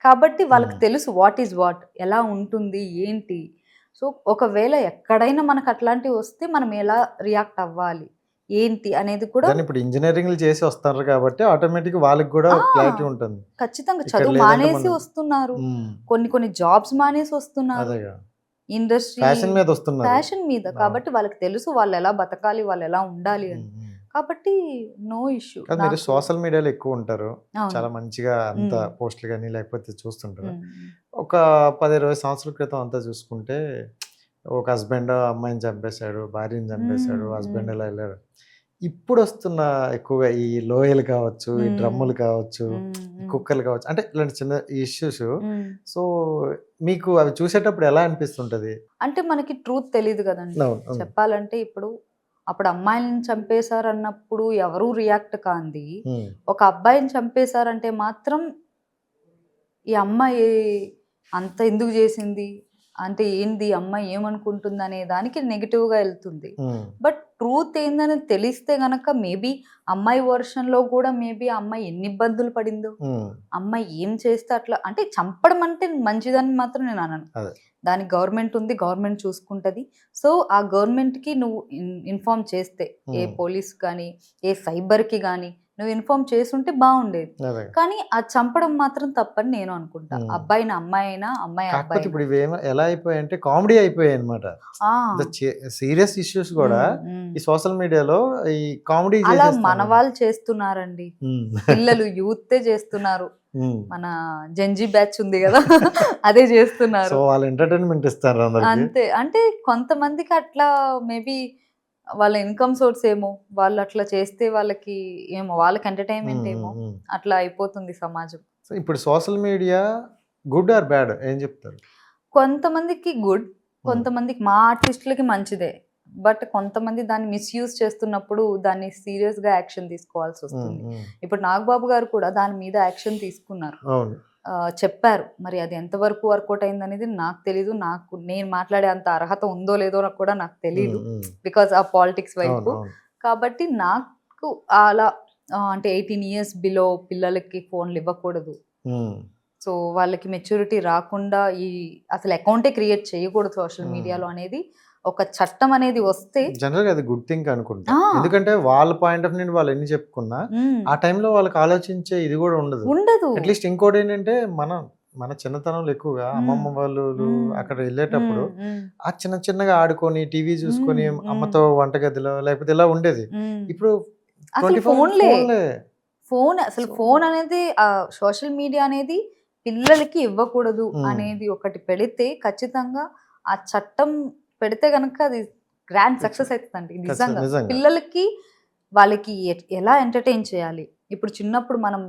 కాబట్టి వాళ్ళకి తెలుసు వాట్ ఈజ్ వాట్, ఎలా ఉంటుంది ఏంటి. సో ఒకవేళ ఎక్కడైనా మనకు అట్లాంటివి వస్తే మనం ఎలా రియాక్ట్ అవ్వాలి ఏంటి అనేది కూడా. ఇప్పుడు ఇంజనీరింగ్ చేసి వస్తారు కాబట్టి ఆటోమేటిక్ వాళ్ళకి కూడా క్లారిటీ ఉంటుంది. ఖచ్చితంగా చదువు మానేసి వస్తున్నారు, కొన్ని జాబ్స్ మానేసి వస్తున్నారు, ఇండస్ట్రీ ప్యాషన్ మీద. కాబట్టి వాళ్ళకి తెలుసు వాళ్ళు ఎలా బతకాలి, వాళ్ళు ఎలా ఉండాలి అని. కాబట్టి నో ఇష్యూ. మీరు సోషల్ మీడియాలో ఎక్కువ ఉంటారు, చాలా మంచిగా అంత పోస్టులు కానీ లేకపోతే చూస్తుంటారు. ఒక 10-20 సంవత్సరాల క్రితం అంతా చూసుకుంటే ఒక హస్బెండ్ అమ్మాయిని చంపేశాడు, భార్యని చంపేశాడు, హస్బెండ్ ఇలా వెళ్ళాడు. ఇప్పుడు వస్తున్న ఎక్కువగా ఈ లోయలు కావచ్చు, ఈ డ్రమ్ములు కావచ్చు, ఈ కుక్కలు కావచ్చు, అంటే ఇలాంటి చిన్న ఇష్యూస్. సో మీకు అవి చూసేటప్పుడు ఎలా అనిపిస్తుంటది? అంటే మనకి ట్రూత్ తెలియదు కదండి. అవును, అవును. చెప్పాలంటే అప్పుడు అమ్మాయిని చంపేశారు అన్నప్పుడు ఎవరూ రియాక్ట్ కాంది. ఒక అబ్బాయిని చంపేశారంటే మాత్రం ఈ అమ్మాయి అంత ఎందుకు చేసింది, అంటే ఏంది అమ్మాయి ఏమనుకుంటుంది అనే దానికి నెగిటివ్గా వెళ్తుంది. బట్ ట్రూత్ ఏందని తెలిస్తే గనక మేబీ అమ్మాయి వర్షన్లో కూడా మేబీ అమ్మాయి ఎన్ని ఇబ్బందులు పడిందో, అమ్మాయి ఏం చేస్తే అట్లా, అంటే చంపడం అంటే మంచిదని మాత్రం నేను అనను. దానికి గవర్నమెంట్ ఉంది, గవర్నమెంట్ చూసుకుంటుంది. సో ఆ గవర్నమెంట్కి నువ్వు ఇన్ఫార్మ్ చేస్తే, ఏ పోలీస్ కానీ ఏ సైబర్కి కానీ నువ్వు ఇన్ఫార్మ్ చేస్తుంటే బాగుండేది. కానీ ఆ చంపడం మాత్రం తప్పని నేను అనుకుంటా. అబ్బాయిని అమ్మాయి అయినా, అమ్మాయి అబ్బాయి. ఇప్పుడు ఇవి ఎలా అయిపోయాయంటే కామెడీ అయిపోయాయి అనమాట. సీరియస్ ఇష్యూస్ కూడా ఈ సోషల్ మీడియాలో ఈ కామెడీ అలా మన వాళ్ళు చేస్తున్నారండి. పిల్లలు యూత్ చేస్తున్నారు. మన జెన్జీ బ్యాచ్ ఉంది కదా, అదే చేస్తున్నారు. సో వాళ్ళు ఎంటర్టైన్మెంట్ ఇస్తారు అంతే. అంటే కొంతమందికి అట్లా మేబీ వాళ్ళ ఇన్కమ్ సోర్స్ ఏమో, వాళ్ళు అట్లా చేస్తే వాళ్ళకి ఏమో, వాళ్ళకి ఎంటర్టైన్మెంట్ ఏమో, అట్లా అయిపోతుంది సమాజం. సో ఇప్పుడు social media good or bad ఏం చెప్తారు? కొంతమందికి గుడ్, కొంతమందికి మా ఆర్టిస్టులకి మంచిదే. బట్ కొంతమంది దాన్ని మిస్యూజ్ చేస్తున్నప్పుడు దాన్ని సీరియస్గా యాక్షన్ తీసుకోవాల్సి వస్తుంది. ఇప్పుడు నాగబాబు గారు కూడా దాని మీద యాక్షన్ తీసుకున్నారు, చెప్పారు. మరి అది ఎంతవరకు వర్కౌట్ అయింది అనేది నాకు తెలీదు. నేను మాట్లాడే అంత అర్హత ఉందో లేదో కూడా నాకు తెలీదు, బికాజ్ ఆ పాలిటిక్స్ వైపు. కాబట్టి నాకు అలా అంటే 18 years బిలో పిల్లలకి ఫోన్లు ఇవ్వకూడదు. సో వాళ్ళకి మెచ్యూరిటీ రాకుండా అసలు అకౌంటే క్రియేట్ చేయకూడదు సోషల్ మీడియాలో అనేది ఒక చట్టం అనేది వస్తే జనరల్గా అది గుడ్ థింగ్ అనుకుంటా. ఎందుకంటే వాళ్ళ పాయింట్ ఆఫ్ వ్యూ వాళ్ళు ఎన్ని చెప్పుకున్నా ఆ టైంలో వాళ్ళకి ఆలోచించే ఇది కూడా ఉండదు. అట్లీస్ట్ ఇంకోటి ఏంటంటే మన చిన్నతనంలో ఎక్కువగా అమ్మమ్మ వాళ్ళు అక్కడ వెళ్ళేటప్పుడు ఆ చిన్నగా ఆడుకొని టీవీ చూసుకొని అమ్మతో వంటగదిలో లేకపోతే ఇలా ఉండేది. ఇప్పుడు ఫోన్ అనేది సోషల్ మీడియా అనేది పిల్లలకి ఇవ్వకూడదు అనేది ఒకటి పెడితే ఖచ్చితంగా ఆ చట్టం పెడితే కనుక అది గ్రాండ్ సక్సెస్ అవుతుందండి నిజంగా. పిల్లలకి వాళ్ళకి ఎలా ఎంటర్టైన్ చేయాలి. ఇప్పుడు చిన్నప్పుడు మనం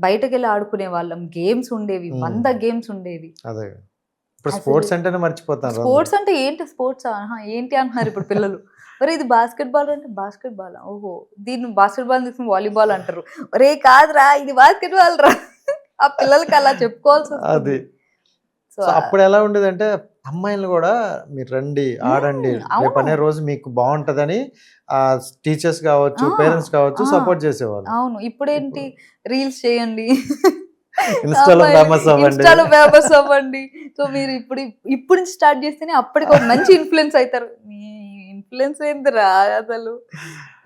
బయటకు వెళ్ళి ఆడుకునే వాళ్ళం, గేమ్స్ ఉండేవి, 100 గేమ్స్ ఉండేవి. స్పోర్ట్స్ అంటేనే మర్చిపోతారు. స్పోర్ట్స్ అంటే ఏంటి, స్పోర్ట్స్ ఏంటి అంటున్నారు ఇప్పుడు పిల్లలు. మరి ఇది బాస్కెట్ బాల్ అంటే బాస్కెట్ బాల్, ఓహో దీన్ని బాస్కెట్ బాల్ తీసుకుని వాలీబాల్ అంటారు. ఒరే కాదురా ఇది బాస్కెట్ బాల్ రా. ఆ పిల్లలకి అలా చెప్పుకోవాల్సి వస్తుంది. సో అప్పుడు ఎలా ఉండేది అంటే అమ్మాయిలు కూడా మీరు రండి ఆడండి రేపు అనే రోజు మీకు బాగుంటదని టీచర్స్ కావచ్చు, పేరెంట్స్ కావచ్చు సపోర్ట్ చేసేవాళ్ళు. అవును. ఇప్పుడేంటి రీల్స్ చేయండి, ఇన్స్టాలో ఫేమస్ అవ్వండి. సో మీరు ఇప్పుడు నుంచి స్టార్ట్ చేస్తేనే అప్పటికి ఒక మంచి ఇన్ఫ్లుయెన్స్ అవుతారు. ఇన్ఫ్లుయెన్స్ ఏందిరా అసలు.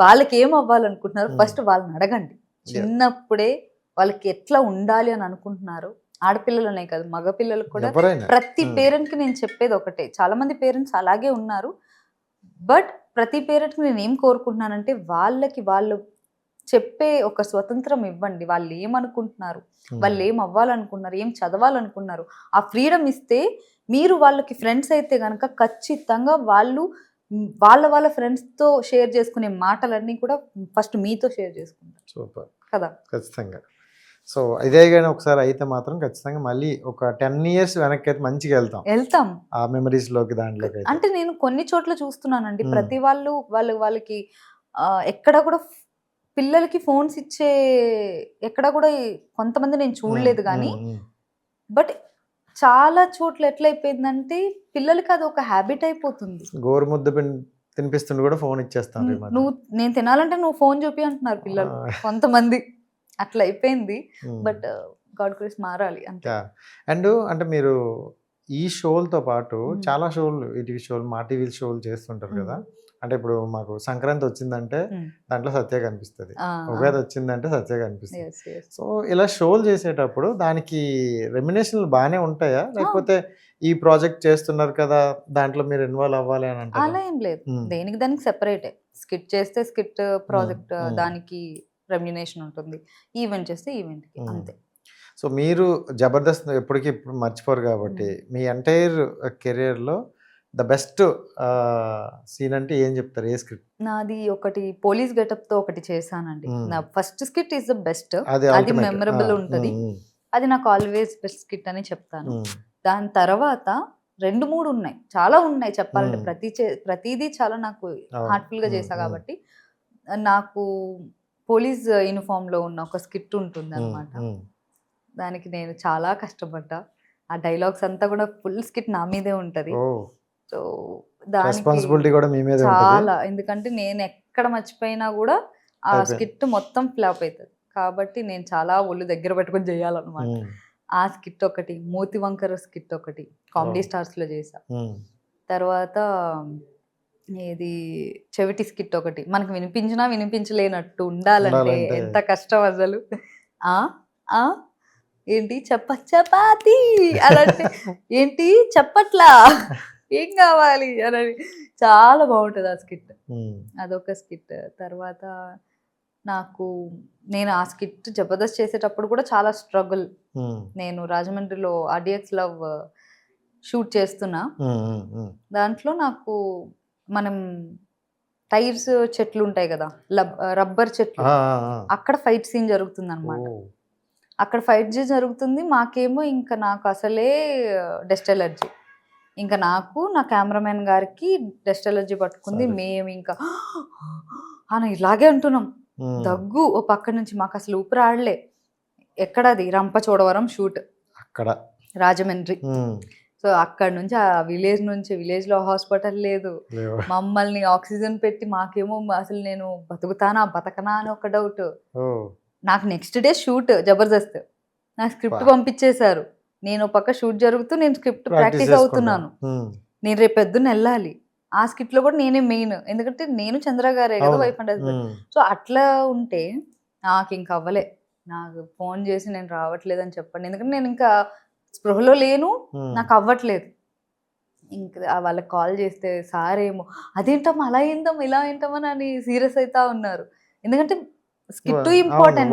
వాళ్ళకి ఏం అవ్వాలనుకుంటున్నారు ఫస్ట్ వాళ్ళని అడగండి. చిన్నప్పుడే వాళ్ళకి ఎట్లా ఉండాలి అని అనుకుంటున్నారు. ఆడపిల్లలనే కాదు మగ పిల్లలకు కూడా ప్రతి పేరెంట్ కి నేను చెప్పేది ఒకటే. చాలా మంది పేరెంట్స్ అలాగే ఉన్నారు. బట్ ప్రతి పేరెంట్ కి నేను ఏం కోరుకుంటున్నానంటే వాళ్ళకి వాళ్ళు చెప్పే ఒక స్వతంత్రం ఇవ్వండి. వాళ్ళు ఏమనుకుంటున్నారు, వాళ్ళు ఏం అవ్వాలనుకున్నారు, ఏం చదవాలనుకున్నారు, ఆ ఫ్రీడమ్ ఇస్తే మీరు వాళ్ళకి ఫ్రెండ్స్ అయితే కనుక ఖచ్చితంగా వాళ్ళు వాళ్ళ ఫ్రెండ్స్తో షేర్ చేసుకునే మాటలన్నీ కూడా ఫస్ట్ మీతో షేర్ చేసుకుంటారు. సూపర్ కదా. ఖచ్చితంగా. సో ఇదే కానీ ఒకసారి అయితే మాత్రం ఖచ్చితంగా మళ్ళీ ఒక 10 years వెనక్కి అయితే మంచిగా వెళ్తాం ఆ మెమరీస్ లోకి, దాంట్లోకి. అంటే నేను కొన్ని చోట్ల చూస్తున్నానండి, ప్రతి వాళ్ళకి ఎక్కడ కూడా పిల్లలకి ఫోన్స్ ఇచ్చే ఎక్కడ కూడా కొంతమంది నేను చూడలేదు కానీ, బట్ చాలా చోట్ల ఎట్లయిపోయిందంటే పిల్లలకి అది ఒక హ్యాబిట్ అయిపోతుంది. గోరుముద్ద తినిపిస్తుంటే కూడా ఫోన్ ఇచ్చేస్తాను. నేను తినాలంటే నువ్వు ఫోన్ చూపి అంటున్నారు పిల్లలు కొంతమంది. అట్లా అయిపోయింది. బట్ గాడ్ గ్రేస్ మారాలి అంతే. అండ్ అంటే మీరు ఈ షోలతో పాటు చాలా షోలు, ఈటీవీ షోలు, మా టీవీ షోలు చేస్తుంటారు కదా. అంటే ఇప్పుడు మాకు సంక్రాంతి వచ్చిందంటే దాంట్లో సత్య కనిపిస్తుంది, ఉగాది వచ్చిందంటే సత్య కనిపిస్తుంది. సో ఇలా షోలు చేసేటప్పుడు దానికి రెమ్యునేషన్లు బాగానే ఉంటాయా, లేకపోతే ఈ ప్రాజెక్ట్ చేస్తున్నారు కదా దాంట్లో మీరు ఇన్వాల్వ్ అవ్వాలి అని అంటే? అలా ఏం లేదు, దానికి సెపరేటే. స్కిట్ చేస్తే స్కిట్ ప్రాజెక్ట్ దానికి రెమ్యునేషన్ ఉంటుంది, ఈవెంట్ చేస్తే ఈవెంట్కి అంతే. సో మీరు జబర్దస్త్ ఎప్పటికీ ఇప్పుడు మర్చిపోరు కాబట్టి మీ ఎంటైర్ కెరియర్లో ద బెస్ట్ సీన్ అంటే ఏం చెప్తారు? A script? నాది ఒకటి పోలీస్ గెటప్ తో ఒకటి చేశానండి. నా first skit is the best, అది అది ultimate. మెమరబుల్ ఉంటది, అది నాకు ఆల్వేస్ బెస్ట్ స్కిట్ అని చెప్తాను. దాని తర్వాత 2-3 ఉన్నాయి, చాలా ఉన్నాయి చెప్పాలంటే. ప్రతిదీ చాలా నాకు హార్ట్ఫుల్ గా చేశా కాబట్టి. నాకు పోలీస్ యూనిఫామ్ లో ఉన్న ఒక స్కిట్ ఉంటుంది అనమాట. దానికి నేను చాలా కష్టపడ్డా. ఆ డైలాగ్స్ అంతా కూడా ఫుల్ స్కిట్ నా మీదే ఉంటది. సో దానికి రెస్పాన్సిబిలిటీ కూడా మీ మీద చాలా, ఎందుకంటే నేను ఎక్కడ మర్చిపోయినా కూడా ఆ అయిపోయింది. స్కిట్ మొత్తం ఫ్లాప్ అవుతుంది కాబట్టి నేను చాలా ఒళ్ళు దగ్గర పెట్టుకొని చేయాలన్నమాట. ఆ స్కిట్ ఒకటి, మూతి వంకర స్కిట్ ఒకటి కామెడీ స్టార్స్ లో చేసా. తర్వాత ఇది చెవిటి స్కిట్ ఒకటి, మనకు వినిపించినా వినిపించలేనట్టు ఉండాలంటే ఎంత కష్టం అసలు. ఆ ఆ ఏంటి చపాతి అలాంటి, ఏంటి చెప్పట్లా, ఏం కావాలి అని చాలా బాగుంటుంది ఆ స్కిట్. అదొక స్కిట్. తర్వాత నేను ఆ స్కిట్ జబర్దస్త్ చేసేటప్పుడు కూడా చాలా స్ట్రగుల్. నేను రాజమండ్రిలో ఆర్డిఎక్స్ లవ్ షూట్ చేస్తున్నా. దాంట్లో నాకు మనం టైర్స్ చెట్లు ఉంటాయి కదా, రబ్బర్ చెట్లు, అక్కడ ఫైట్ సీన్ జరుగుతుంది అనమాట. అక్కడ ఫైట్ జరుగుతుంది, మాకేమో ఇంకా నాకు అసలే డస్ట్ ఎలర్జీ. ఇంకా నాకు నా కెమెరామెన్ గారికి డస్ట్ ఎలర్జీ పట్టుకుంది. మేము ఇంకా ఇలాగే అంటున్నాం, దగ్గు ఓ పక్క నుంచి, మాకు అసలు ఊపిరి ఆడలే. ఎక్కడది రంపచోడవరం షూట్, అక్కడ రాజమండ్రి. సో అక్కడ నుంచి ఆ విలేజ్ లో హాస్పిటల్ లేదు, మమ్మల్ని ఆక్సిజన్ పెట్టి, మాకేమో అసలు నేను బతకనా అని ఒక డౌట్. నాకు నెక్స్ట్ డే షూట్ జబర్దస్త్, నాకు స్క్రిప్ట్ పంపించేశారు. నేను పక్క షూట్ జరుగుతూ నేను స్క్రిప్ట్ ప్రాక్టీస్ అవుతున్నాను. నేను రేపు పొద్దున్న వెళ్ళాలి. ఆ స్కిట్ లో కూడా నేనే మెయిన్, ఎందుకంటే నేను చంద్ర గారే కదా వైఫ్ అండ్ హస్బెండ్. సో అట్లా ఉంటే నాకు ఇంకా అవ్వలే. నాకు ఫోన్ చేసి నేను రావట్లేదు అని చెప్పండి, ఎందుకంటే నేను ఇంకా స్పృహలో లేను, నాకు అవ్వట్లేదు. ఇంకా వాళ్ళకి కాల్ చేస్తే సార్ ఏమో అదేంటమ్మా అలా ఏంటమ్మా ఇలా ఏంటమ్మా అని సీరియస్ అవుతా ఉన్నారు. ఎందుకంటే స్కిట్ ఇంపార్టెంట్,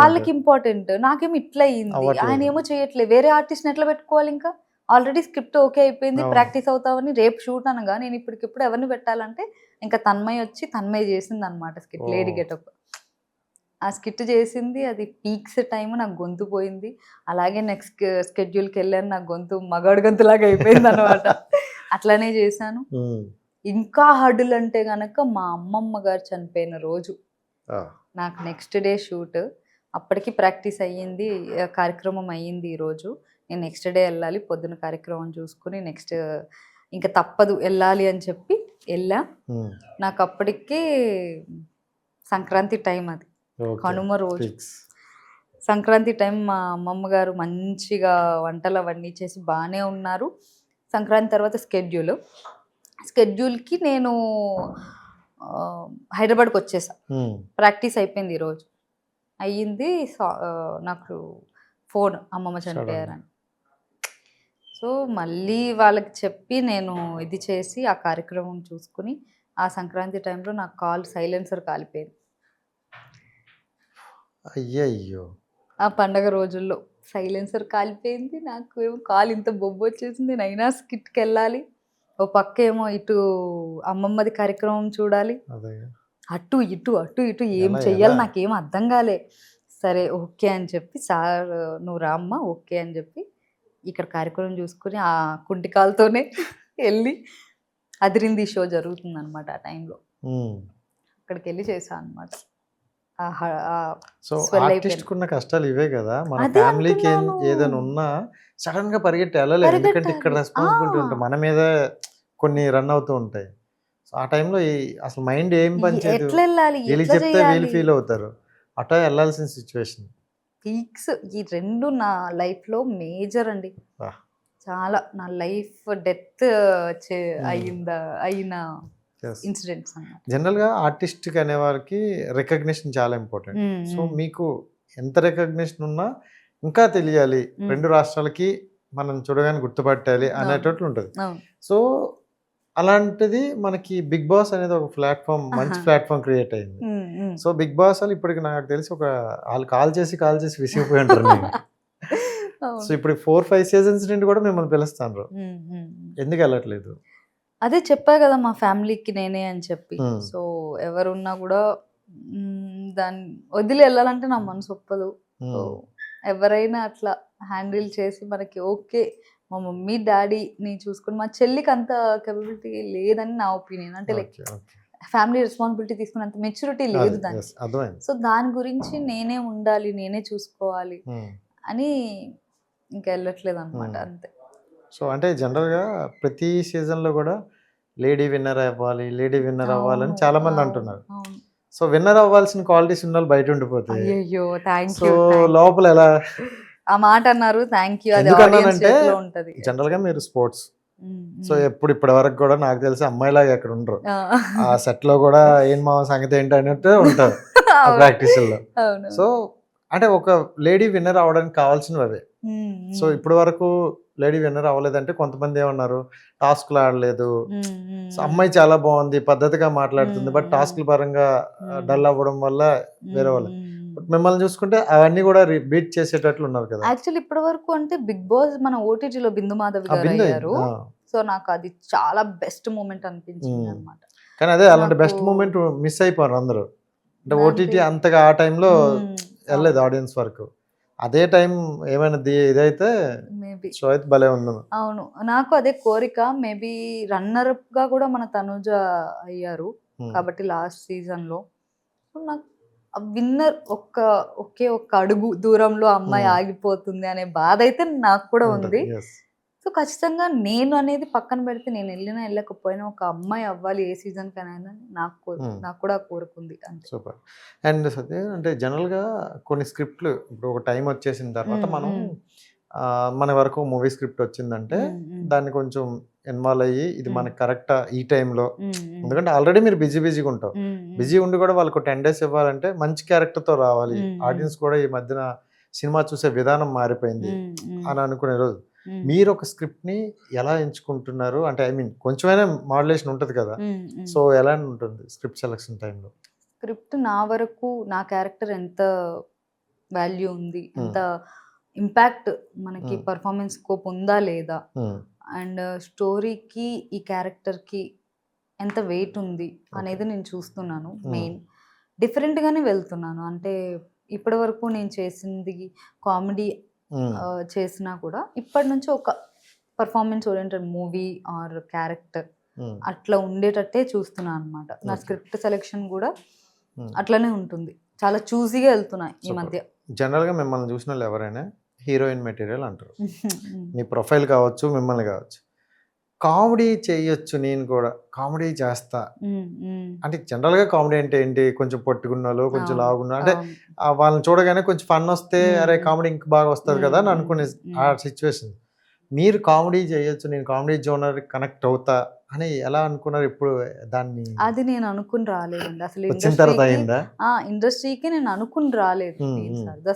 వాళ్ళకి ఇంపార్టెంట్, నాకేమో ఇట్లా అయ్యింది. ఆయన ఏమో చేయట్లేదు, వేరే ఆర్టిస్ట్ ఎట్లా పెట్టుకోవాలి? ఇంకా ఆల్రెడీ స్క్రిప్ట్ ఓకే అయిపోయింది, ప్రాక్టీస్ అవుతామని. రేపు షూట్ అనగా నేను ఇప్పటికిప్పుడు ఎవరిని పెట్టాలంటే ఇంకా తన్మయ్ చేసింది అనమాట స్కిట్, లేడీ గెటప్. ఆ స్కిట్ చేసింది, అది పీక్స్ టైం, నాకు గొంతు పోయింది. అలాగే నెక్స్ట్ స్కెడ్యూల్కి వెళ్ళాను, నాకు గొంతు మగాడు గొంతులాగా అయిపోయింది అనమాట. అట్లానే చేశాను. ఇంకా హర్డుల్ అంటే గనక మా అమ్మమ్మ గారు చనిపోయిన రోజు నాకు నెక్స్ట్ డే షూట్. అప్పటికి ప్రాక్టీస్ అయ్యింది, కార్యక్రమం అయ్యింది. ఈరోజు నేను నెక్స్ట్ డే వెళ్ళాలి, పొద్దున కార్యక్రమం చూసుకుని నెక్స్ట్ ఇంకా తప్పదు వెళ్ళాలి అని చెప్పి వెళ్ళా. నాకు అప్పటికి సంక్రాంతి టైం, అది కనుమ రోజు సంక్రాంతి టైం. మా అమ్మమ్మ గారు మంచిగా వంటలు అవన్నీ చేసి బాగానే ఉన్నారు. సంక్రాంతి తర్వాత స్కెడ్యూల్కి నేను హైదరాబాద్కి వచ్చేసా. ప్రాక్టీస్ అయిపోయింది, ఈరోజు అయ్యింది. నాకు ఫోన్ అమ్మమ్మ చనిపోయారని. సో మళ్ళీ వాళ్ళకి చెప్పి నేను ఇది చేసి ఆ కార్యక్రమం చూసుకుని, ఆ సంక్రాంతి టైంలో నాకు కాల్ సైలెన్సర్ కాలిపోయింది. అయ్యయ్యో, ఆ పండగ రోజుల్లో సైలెన్సర్ కాలిపోయింది. నాకు ఏమో కాల్ ఇంత బొబ్బు వచ్చేసింది. నేను అయినా స్కిట్కి వెళ్ళాలి, ఓ పక్క ఏమో ఇటు అమ్మమ్మది కార్యక్రమం చూడాలి, అటు ఇటు ఏం చెయ్యాలి నాకేం అర్థం కాలే. సరే ఓకే అని చెప్పి, సార్ నువ్వు రామ్మ ఓకే అని చెప్పి ఇక్కడ కార్యక్రమం చూసుకుని ఆ కుంటికాలతోనే వెళ్ళి, అదిరింది షో జరుగుతుంది అనమాట ఆ టైంలో, అక్కడికి వెళ్ళి చేశాను అనమాట. సో ఆర్టిస్ట్ కున్న కష్టాలు ఇవే కదా. మన ఫ్యామిలీకి ఏదైనా ఉన్నా సడన్ గా పరిగెట్టి వెళ్ళలేదు, ఎందుకంటే ఇక్కడ రెస్పాన్సిబిలిటీ ఉంటుంది, మన మీద కొన్ని రన్ అవుతూ ఉంటాయి. సో ఆ టైంలో అసలు మైండ్ ఏం పనిచేయదు, వీళ్ళు చెప్తే వీళ్ళు ఫీల్ అవుతారు, అటా వెళ్ళాల్సిన సిచ్యువేషన్. పీక్స్ ఈ రెండు నా లైఫ్ లో మేజర్ అండి. చాలా నా లైఫ్ డెత్ అయిన ఇన్సిడెంట్స్. జనరల్ గా ఆర్టిస్ట్ అనే వారికి రికగ్నిషన్ చాలా ఇంపార్టెంట్. సో మీకు ఎంత రికగ్నిషన్ ఉన్నా ఇంకా తెలియాలి, 2 రాష్ట్రాలకి మనం చూడగానే గుర్తుపట్టాలి అనేటట్లు ఉంటుంది. సో అలాంటిది మనకి బిగ్ బాస్ అనేది ఒక ప్లాట్ఫామ్, మంచి ప్లాట్ఫామ్ క్రియేట్ అయింది. సో బిగ్ బాస్ వాళ్ళు ఇప్పటికి నాకు తెలిసి వాళ్ళు కాల్ చేసి విసిగిపోయి ఉంటారు. సో ఇప్పుడు 4-5 సీజన్స్ నుండి కూడా మిమ్మల్ని పిలుస్తాను. ఎందుకు వెళ్ళట్లేదు? అదే చెప్పా కదా మా ఫ్యామిలీకి నేనే అని చెప్పి. Hmm. సో ఎవరున్నా కూడా దాన్ని వదిలి వెళ్ళాలంటే నా మనసు ఒప్పదు. సో ఎవరైనా అట్లా హ్యాండిల్ చేసి మనకి ఓకే మా మమ్మీ డాడీని చూసుకుని, మా చెల్లికి అంత కెపబిలిటీ లేదని నా ఒపీనియన్. అంటే లైక్ ఫ్యామిలీ రెస్పాన్సిబిలిటీ తీసుకున్నంత మెచ్యూరిటీ లేదు దానికి. సో దాని గురించి నేనే ఉండాలి, నేనే చూసుకోవాలి అని ఇంకా వెళ్ళట్లేదు అనమాట, అంతే. సో అంటే జనరల్గా ప్రతి సీజన్లో కూడా లేడీ విన్నర్ అవ్వాలి, లేడీ విన్నర్ అవ్వాలని చాలా మంది అంటున్నారు. సో విన్నర్ అవ్వాల్సిన క్వాలిటీస్ ఉన్న వాళ్ళు బయట ఉండిపోతాయి. అయ్యో థ్యాంక్ సో యూ. లోపల ఎలా ఆ మాట అన్నారు, థ్యాంక్ యూ. అది ఎందుకన్నానంటే audience చేతిలో ఉంటది. జనరల్గా మీరు స్పోర్ట్స్, సో ఇప్పటి వరకు కూడా నాకు తెలిసి అమ్మాయిలాగా ఎక్కడ ఉండరు. ఆ సెట్ లో కూడా ఏం మా సంగతి ఏంటి అన్నట్టు ఉంటారు ప్రాక్టీస్ లో. సో అంటే ఒక లేడీ విన్నర్ అవడానికి కావాల్సినవి అవే. సో ఇప్పటి వరకు లేడీ విన్నర్ అవ్వలేదంటే కొంతమంది ఏమన్నారు, టాస్క్లు ఆడలేదు, సో అమ్మాయి చాలా బాగుంది, పద్ధతిగా మాట్లాడుతుంది, బట్ టాస్క్ల పరంగా డల్ అవ్వడం వల్ల వేరే వాళ్ళు. మిమ్మల్ని చూసుకుంటే అవన్నీ కూడా బీట్ చేసేటట్లు ఉన్నారు కదా. యాక్చువల్లీ ఇప్పటి వరకు అంటే బిగ్ బాస్ మన ఓటీటీలో బిందు మాధవి గారు అయ్యారు. సో నాకు అది చాలా బెస్ట్ మూమెంట్ అనిపించింది అనమాట. కానీ అదే అలాంటి బెస్ట్ మూమెంట్ మిస్ అయిపోయారు అందరూ. అంటే ఓటీటీ అంతగా ఆ టైంలో వెళ్ళలేదు ఆడియన్స్ వరకు. అదే టైం ఏమైనా ఇదైతే మేబీ షో అయితే భలే ఉంది. అవును, నాకు అదే కోరిక. మేబీ రన్నర్ అప్ గా కూడా మన తనుజ అయ్యారు కాబట్టి లాస్ట్ సీజన్ లో. నాకు విన్నర్ ఒకే ఒక్క అడుగు దూరంలో అమ్మాయి ఆగిపోతుంది అనే బాధ అయితే నాకు కూడా ఉంది. సో ఖచ్చితంగా నేను అనేది పక్కన పెడితే, నేను వెళ్ళినా వెళ్ళకపోయినా ఒక అమ్మాయి అవ్వాలి ఏ సీజన్ కైనా నాకు కూడా కోరుకుంది అంతే. సూపర్. అండ్ సత్య అంటే జనరల్గా కొన్ని స్క్రిప్ట్లు ఇప్పుడు ఒక టైం వచ్చేసిన తర్వాత మనం మన వరకు మూవీ స్క్రిప్ట్ వచ్చిందంటే దాన్ని కొంచెం ఇన్వాల్వ్ అయ్యి ఇది మనకి కరెక్టా ఈ టైంలో, ఎందుకంటే ఆల్రెడీ మీరు బిజీగా ఉంటావు, బిజీ ఉండి కూడా వాళ్ళకు 10 days ఇవ్వాలంటే మంచి క్యారెక్టర్తో రావాలి. ఆడియన్స్ కూడా ఈ మధ్యన సినిమా చూసే విధానం మారిపోయింది అని అనుకునే రోజు మీరు ఒక స్క్రిప్ట్ని ఎలా ఎంచుకుంటున్నారు? అంటే ఐ మీన్ కొంచెమైనా మాడ్యులేషన్ ఉంటుంది కదా, సో ఎలా ఉంటుంది స్క్రిప్ట్ సెలెక్షన్ టైంలో? స్క్రిప్ట్ నా వరకు నా క్యారెక్టర్ ఎంత వాల్యూ ఉంది, ఎంత ఇంపాక్ట్ మనకి పర్ఫార్మెన్స్ స్కోప్ ఉందా లేదా, అండ్ స్టోరీకి ఈ క్యారెక్టర్కి ఎంత వెయిట్ ఉంది అనేది నేను చూస్తున్నాను. మెయిన్ డిఫరెంట్గానే వెళ్తున్నాను. అంటే ఇప్పటి వరకు నేను చేసింది కామెడీ చేసినా కూడా ఇప్పటి నుంచి ఒక performance oriented movie or character అట్లా ఉండేటట్టే చూస్తున్నాను అనమాట. నా స్క్రిప్ట్ సెలెక్షన్ కూడా అట్లనే ఉంటుంది. చాలా చూసీగా వెళ్తున్నా ఈ మధ్య. జనరల్గా మిమ్మల్ని చూసిన వాళ్ళు ఎవరైనా హీరోయిన్ మెటీరియల్ అంటారు. మీ ప్రొఫైల్ కావచ్చు, మిమ్మల్ని కావచ్చు. కామెడీ చేయొచ్చు, నేను కూడా కామెడీ చేస్తా అంటే జనరల్గా కామెడీ అంటే ఏంటి, కొంచెం పట్టుకున్నాలో కొంచెం లాగున్నా అంటే వాళ్ళని చూడగానే కొంచెం ఫన్ వస్తే అరే కామెడీ ఇంక బాగా వస్తుంది కదా అని అనుకునే ఆ సిచ్యువేషన్. మీరు కామెడీ చేయొచ్చు, నేను కామెడీ జోనర్ కనెక్ట్ అవుతా అని ఎలా అనుకున్నారు? ఇప్పుడు దాన్ని అది నేను అనుకుని రాలేదండి అసలు. వచ్చిన తర్వాత అయిందా? ఇండస్ట్రీకి నేను అనుకుని రాలేదు,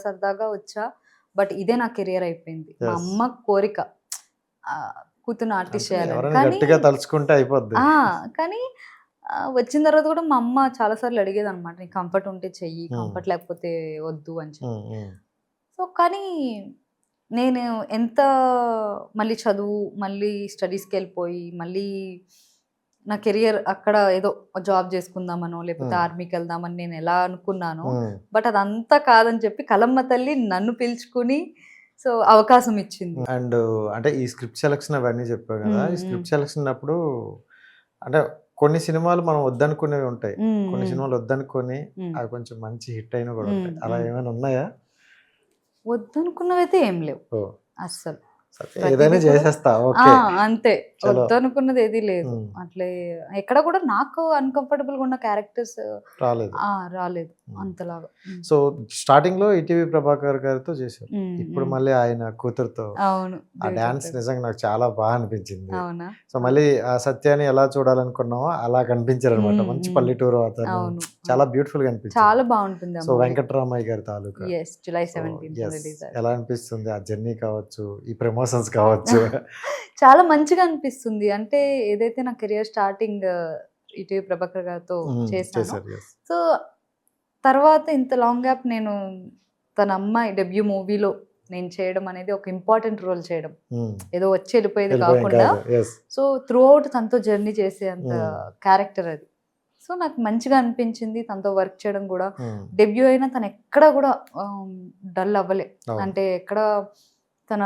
సరదాగా వచ్చా. బట్ ఇదే నా కెరియర్ అయిపోయింది. మా అమ్మ కోరిక కూతురు ఆర్టిస్ట్ చేయాలని, గట్టిగా తలుచుకుంటే అయిపోద్ది. కానీ వచ్చిన తర్వాత కూడా మా అమ్మ చాలా సార్లు అడిగేది అనమాట, నీకు కంఫర్ట్ ఉంటే చెయ్యి, కంఫర్ట్ లేకపోతే వద్దు అని చెప్పి. సో కానీ నేను ఎంత మళ్ళీ చదువు, మళ్ళీ స్టడీస్కి వెళ్ళిపోయి, మళ్ళీ నా కెరియర్ అక్కడ ఏదో జాబ్ చేసుకుందామనో లేకపోతే ఆర్మీకి వెళ్దామని నేను ఎలా అనుకున్నానో, బట్ అదంతా కాదని చెప్పి కలమ్మ తల్లి నన్ను పిలుచుకుని సో అవకాశం ఇచ్చింది. అండ్ అంటే ఈ స్క్రిప్ట్ సెలెక్షన్ అవన్నీ చెప్పావు కదా, ఈ స్క్రిప్ట్ సెలెక్షన్ అప్పుడు అంటే కొన్ని సినిమాలు మనం వద్దనుకునేవి ఉంటాయి, కొన్ని సినిమాలు వద్దనుకొని అవి కొంచెం మంచి హిట్ అయినా కూడా ఉంటాయి. అలా ఏమైనా ఉన్నాయా? వద్దనుకున్నవైతే ఏం లేవు అస్సలు. ఏదైనా చేసేస్తా అంతే, వద్దనుకున్నది ఏది లేదు. అట్లే ఎక్కడ కూడా నాకు అన్కంఫర్టబుల్ గా ఉన్న క్యారెక్టర్స్ రాలేదు అంతలాగా. సో స్టార్టింగ్ లో ఈటీవీ ప్రభాకర్ గారితో చేశారు, ఇప్పుడు మళ్ళీ ఆయన కూతురుతో. అవును, ఆ డాన్స్ నిజంగా నాకు చాలా బాగా అనిపించింది. అవునా? సో మళ్ళీ ఆ సత్యాన్ని ఎలా చూడాలనుకున్నామో అలా కనిపించారు అనమాట. మంచి పల్లెటూరు అతను, చాలా బ్యూటిఫుల్ గా అనిపించింది. చాలా బాగుంటుంది. సో వెంకటరామయ్య గారి తాలూకా July 17th ఎలా అనిపిస్తుంది ఆ జర్నీ కావచ్చు, ఈ ప్రమోషన్స్ కావచ్చు? చాలా మంచిగా అనిపిస్తుంది. అంటే ఏదైతే నా కెరియర్ స్టార్టింగ్ ఈటీవీ ప్రభాకర్ గారితో చేశాను, సో తర్వాత ఇంత లాంగ్ గ్యాప్ నేను తన అమ్మాయి డెబ్యూ మూవీలో నేను చేయడం అనేది ఒక ఇంపార్టెంట్ రోల్ చేయడం, ఉమ్. ఏదో వచ్చి వెళ్ళిపోయేది వెళ్ళిపోయాం కాకుండా. కాదు. Yes. సో త్రూ అవుట్ తనతో జర్నీ చేసే అంత క్యారెక్టర్ అది. సో నాకు మంచిగా అనిపించింది తనతో వర్క్ చేయడం కూడా. ఉమ్. డెబ్యూ అయినా తను ఎక్కడ కూడా డల్ అవ్వలే. అవును. అంటే ఎక్కడ తన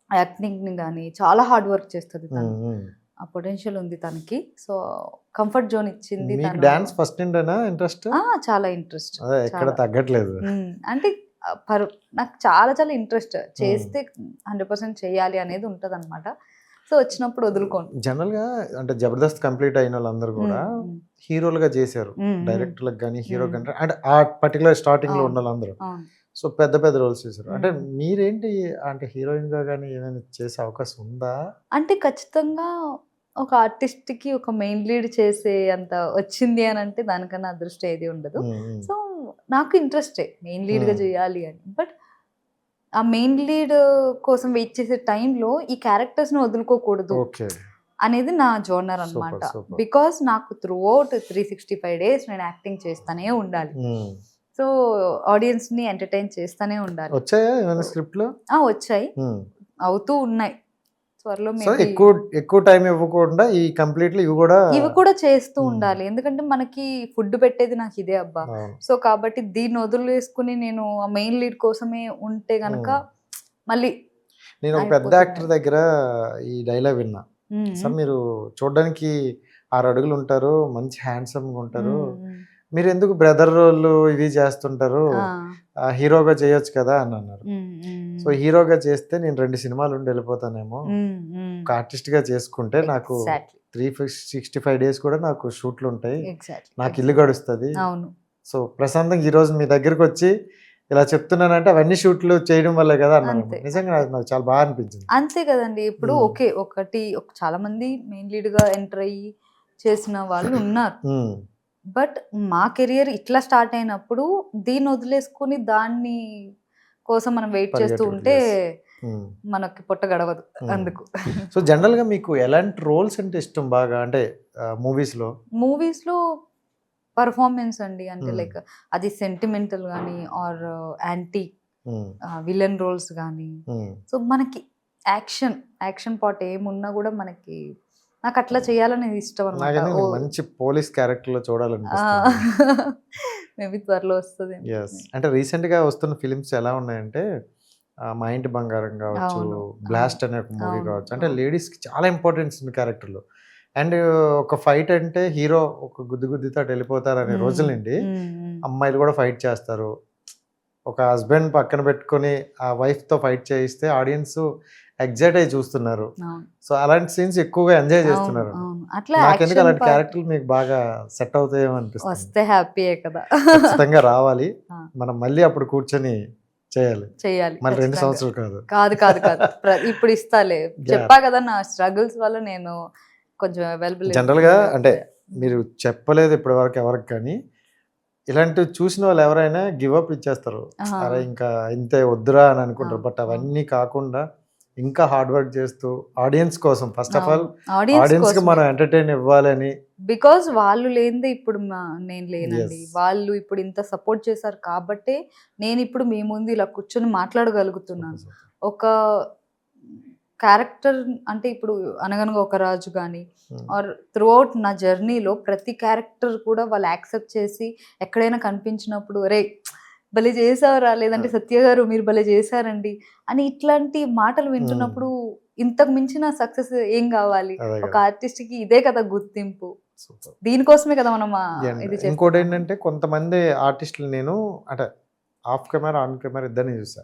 యాక్టింగ్ని కానీ చాలా హార్డ్ వర్క్ చేస్తుంది తను. ఉమ్, ఉమ్. ఆ పొటెన్షియల్ ఉంది తనకి. సో కంఫర్ట్ జోన్ ఇచ్చింది మీకు తను. డాన్స్ ఫస్ట్ నుండేనా ఇంట్రెస్ట్? చాలా ఇంట్రెస్ట్. అదే ఎక్కడ చాలా. తగ్గట్లేదు. అంటే నాకు చాలా చాలా ఇంట్రెస్ట్, చేస్తే 100% చేయాలి అనేది ఉంటది అనమాట. సో వచ్చినప్పుడు వదులుకోను. జనరల్ గా అంటే జబర్దస్త్ కంప్లీట్ అయిన వాళ్ళందరూ కూడా హీరోలుగా చేశారు, డైరెక్టర్లకు కానీ హీరో కానీ, అంటే ఆ పర్టికులర్ స్టార్టింగ్ లో ఉన్న వాళ్ళందరూ. అవును. సో పెద్ద పెద్ద రోల్స్ చేశారు. అంటే మీరేంటి అంటే హీరోయిన్ గా కానీ ఏమైనా చేసే అవకాశం ఉందా? అంటే ఖచ్చితంగా ఒక ఆర్టిస్ట్ కి ఒక మెయిన్ లీడ్ చేసే అంత వచ్చింది అని అంటే దానికన్నా అదృష్టం ఏది ఉండదు. సో నాకు ఇంట్రెస్టే మెయిన్ లీడ్ గా చేయాలి అని. బట్ ఆ మెయిన్ లీడ్ కోసం వెయిట్ చేసే టైంలో ఈ క్యారెక్టర్స్ ని వదులుకోకూడదు ఓకే. అనేది నా జోనర్ అన్నమాట. super. బికాస్ నాకు త్రూ అవుట్ 365 days నేను యాక్టింగ్ చేస్తానే ఉండాలి. సో ఆడియన్స్ ని ఎంటర్టైన్ చేస్తానే ఉండాలి. వచ్చాయా ఏమైనా స్క్రిప్ట్ లో? వచ్చాయి, అవుతూ ఉన్నాయి. త్వరలో సో maybe ఎక్కువ టైం ఇవ్వకుండా ఈ కంప్లీట్లీ ఇవి కూడా చేస్తూ ఉండాలి. ఎందుకంటే మనకి ఫుడ్ పెట్టేది నాకు ఇదే అబ్బా. అవును. సో కాబట్టి దీన్ని వదిలేసుకుని నేను ఆ మెయిన్ లీడ్ కోసమే ఉంటే గనక మళ్ళీ నేను ఒక పెద్ద యాక్టర్ దగ్గర ఈ డైలాగ్ విన్నా. సార్ మీరు చూడడానికి 6 అడుగులు ఉంటారు, మంచి హ్యాండ్సమ్ గా ఉంటారు, మీరు ఎందుకు బ్రదర్ రోల్ ఇవి చేస్తుంటారు, హీరోగా చేయొచ్చు కదా అని అన్నారు. సో హీరోగా చేస్తే నేను 2 సినిమాలు ఉండి వెళ్ళిపోతానేమో, ఒక ఆర్టిస్ట్ గా చేసుకుంటే నాకు 365 days కూడా నాకు షూట్లు ఉంటాయి, నాకు ఇల్లు గడుస్తుంది. అవును. సో ప్రశాంతంగా ఈ రోజు మీ దగ్గరకు వచ్చి ఇలా చెప్తున్నానంటే అవన్నీ షూట్లు చేయడం వల్లే కదా అన్నారు. అంతే. నిజంగా నాకు చాలా బాగా అనిపించింది. అంతే కదండి. ఇప్పుడు ఓకే చాలా మంది మెయిన్ లీడ్ గా ఎంటర్ అయ్యి చేసిన వాళ్ళు ఉన్నారు. బట్ మా కెరియర్ ఇట్లా స్టార్ట్ అయినప్పుడు దీన్ని వదిలేసుకుని దాన్ని కోసం మనం వెయిట్ చేస్తూ ఉంటే మనకి పొట్ట గడవదు. అందుకు సో జనరల్ గా మీకు ఎలాంటి రోల్స్ అంటే ఇష్టం బాగా? అంటే మూవీస్ లో పర్ఫార్మెన్స్ అండి. అంటే లైక్ అది సెంటిమెంటల్ కానీ ఆర్ యాంటీ విలన్ రోల్స్ కానీ. సో మనకి యాక్షన్ పార్ట్ ఏమున్నా కూడా మనకి నాకు అట్లా చేయాలనేది ఇష్టం అనమాట. మంచి పోలీస్ క్యారెక్టర్ లో చూడాలనిపిస్తుంది. మేబీ త్వరలో వస్తుంది. అంటే రీసెంట్ గా వస్తున్న ఫిలిమ్స్ ఎలా ఉన్నాయంటే మా ఇంటి బంగారం కావచ్చు, బ్లాస్ట్ అనే ఒక మూవీ కావచ్చు, అంటే లేడీస్ కి చాలా ఇంపార్టెన్స్ ఉంది క్యారెక్టర్లు. అండ్ ఒక ఫైట్ అంటే హీరో ఒక గుద్దితో వెళ్ళిపోతారు అనే రోజుల నుండి అమ్మాయిలు కూడా ఫైట్ చేస్తారు. ఒక హస్బెండ్ పక్కన పెట్టుకొని ఆ వైఫ్ తో ఫైట్ చేయిస్తే ఆడియన్స్ ఎగ్జైట్ అయ్యి చూస్తున్నారు. సో అలాంటి సీన్స్ ఎక్కువగా ఎంజాయ్ చేస్తున్నారు. నాకెందుకు అలాంటి క్యారెక్టర్లు మీకు బాగా సెట్ అవుతాయేమో అనిపిస్తుంది. వస్తే హ్యాపీయే కదా. ఖచ్చితంగా రావాలి, మనం మళ్ళీ అప్పుడు కూర్చొని చేయాలి. మళ్ళీ 2 సంవత్సరాలు కాదు. ఇప్పుడు ఇస్తాలే, చెప్పా కదా నా స్ట్రగుల్స్ వల్ల నేను కొంచెం అవైలబుల్. జనరల్ గా అంటే మీరు చెప్పలేదు ఇప్పటి వరకు ఎవరికి, కానీ ఇలాంటివి చూసిన వాళ్ళు ఎవరైనా గివ్ అప్ ఇచ్చేస్తారు, అరే ఇంకా ఇంతే వద్దురా అని అనుకుంటారు. బట్ అవన్నీ కాకుండా ఇంకా హార్డ్ వర్క్ చేస్తూ ఆడియన్స్ కోసం, ఫస్ట్ ఆఫ్ ఆల్ ఆడియన్స్ కి మనం ఎంటర్టైన్ ఇవ్వాలని. బికాస్ వాళ్ళు లేనిదే ఇప్పుడు నేను లేనండి. వాళ్ళు ఇప్పుడు ఇంత సపోర్ట్ చేశారు కాబట్టే నేను ఇప్పుడు మీ ముందు ఇలా కూర్చొని మాట్లాడగలుగుతున్నాను. ఒక క్యారెక్టర్ అంటే ఇప్పుడు అనగనగా ఒక రాజు కానీ ఆర్ త్రూ అవుట్ నా జర్నీలో ప్రతి క్యారెక్టర్ కూడా వాళ్ళు యాక్సెప్ట్ చేసి ఎక్కడైనా కనిపించినప్పుడు అరే భలే చేసావరా, లేదంటే సత్య గారు మీరు భలే చేశారండి అని ఇట్లాంటి మాటలు వింటున్నప్పుడు ఇంతకు మించిన సక్సెస్ ఏం కావాలి? ఒక ఆర్టిస్ట్ కి ఇదే కదా గుర్తింపు. దీనికోసమే కదా మనం ఇది. ఇంకోటి ఏంటంటే కొంతమంది ఆర్టిస్టులు నేను అంటే ఆఫ్ కెమెరా ఆన్ కెమెరా ఇద్దరిని చూసా.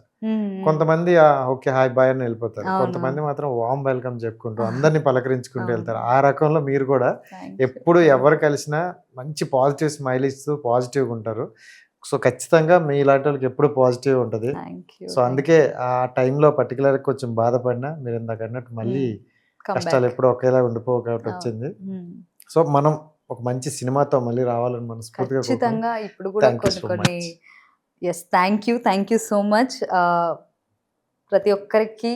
కొంతమంది ఓకే హాయ్ బాయ్ అని వెళ్ళిపోతారు, కొంతమంది మాత్రం వామ్ వెల్కమ్ చెప్పుకుంటూ అందరినీ పలకరించుకుంటూ వెళ్తారు. ఆ రకంలో మీరు కూడా ఎప్పుడు ఎవరు కలిసినా మంచి పాజిటివ్ స్మైల్ ఇస్తూ పాజిటివ్గా ఉంటారు. సో ఖచ్చితంగా మీ ఇలాంటి వాళ్ళకి ఎప్పుడు పాజిటివ్ ఉంటుంది. సో అందుకే ఆ టైంలో పర్టికులర్ కొంచెం బాధపడినా మీరు ఇందాక అన్నట్టు మళ్ళీ కష్టాలు ఎప్పుడు ఒకేలా ఉండిపోవు కాబట్టి వచ్చింది. సో మనం ఒక మంచి సినిమాతో మళ్ళీ రావాలని మనస్ఫూర్తిగా ఖచ్చితంగా ఇప్పుడు కూడా కొన్ని థ్యాంక్ యూ సో మచ్. ప్రతి ఒక్కరికి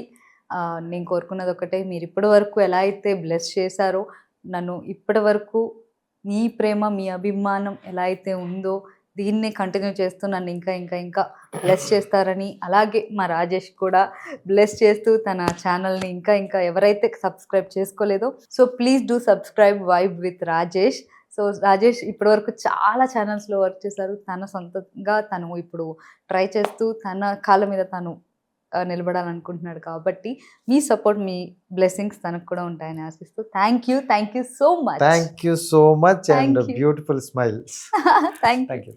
నేను కోరుకున్నది ఒకటే, మీరు ఇప్పటి వరకు ఎలా అయితే బ్లెస్ చేశారో నన్ను, ఇప్పటి వరకు మీ ప్రేమ మీ అభిమానం ఎలా అయితే ఉందో దీన్నే కంటిన్యూ చేస్తూ నన్ను ఇంకా ఇంకా ఇంకా బ్లెస్ చేస్తారని, అలాగే మా రాజేష్ కూడా బ్లెస్ చేస్తూ తన ఛానల్ని ఇంకా ఇంకా ఎవరైతే సబ్స్క్రైబ్ చేసుకోలేదో so please do subscribe vibe with Rajesh. So Rajesh ఇప్పటివరకు చాలా ఛానల్స్లో వర్క్ చేశారు. తన సొంతంగా తను ఇప్పుడు ట్రై చేస్తూ తన కాళ్ళ మీద తను నిలబడాలనుకుంటున్నాడు. కాబట్టి మీ సపోర్ట్, మీ బ్లెస్సింగ్స్ తనకు కూడా ఉంటాయని ఆశిస్తూ thank you so much. Thank you so much and Thank you. Beautiful smiles. Thank you. Thank you.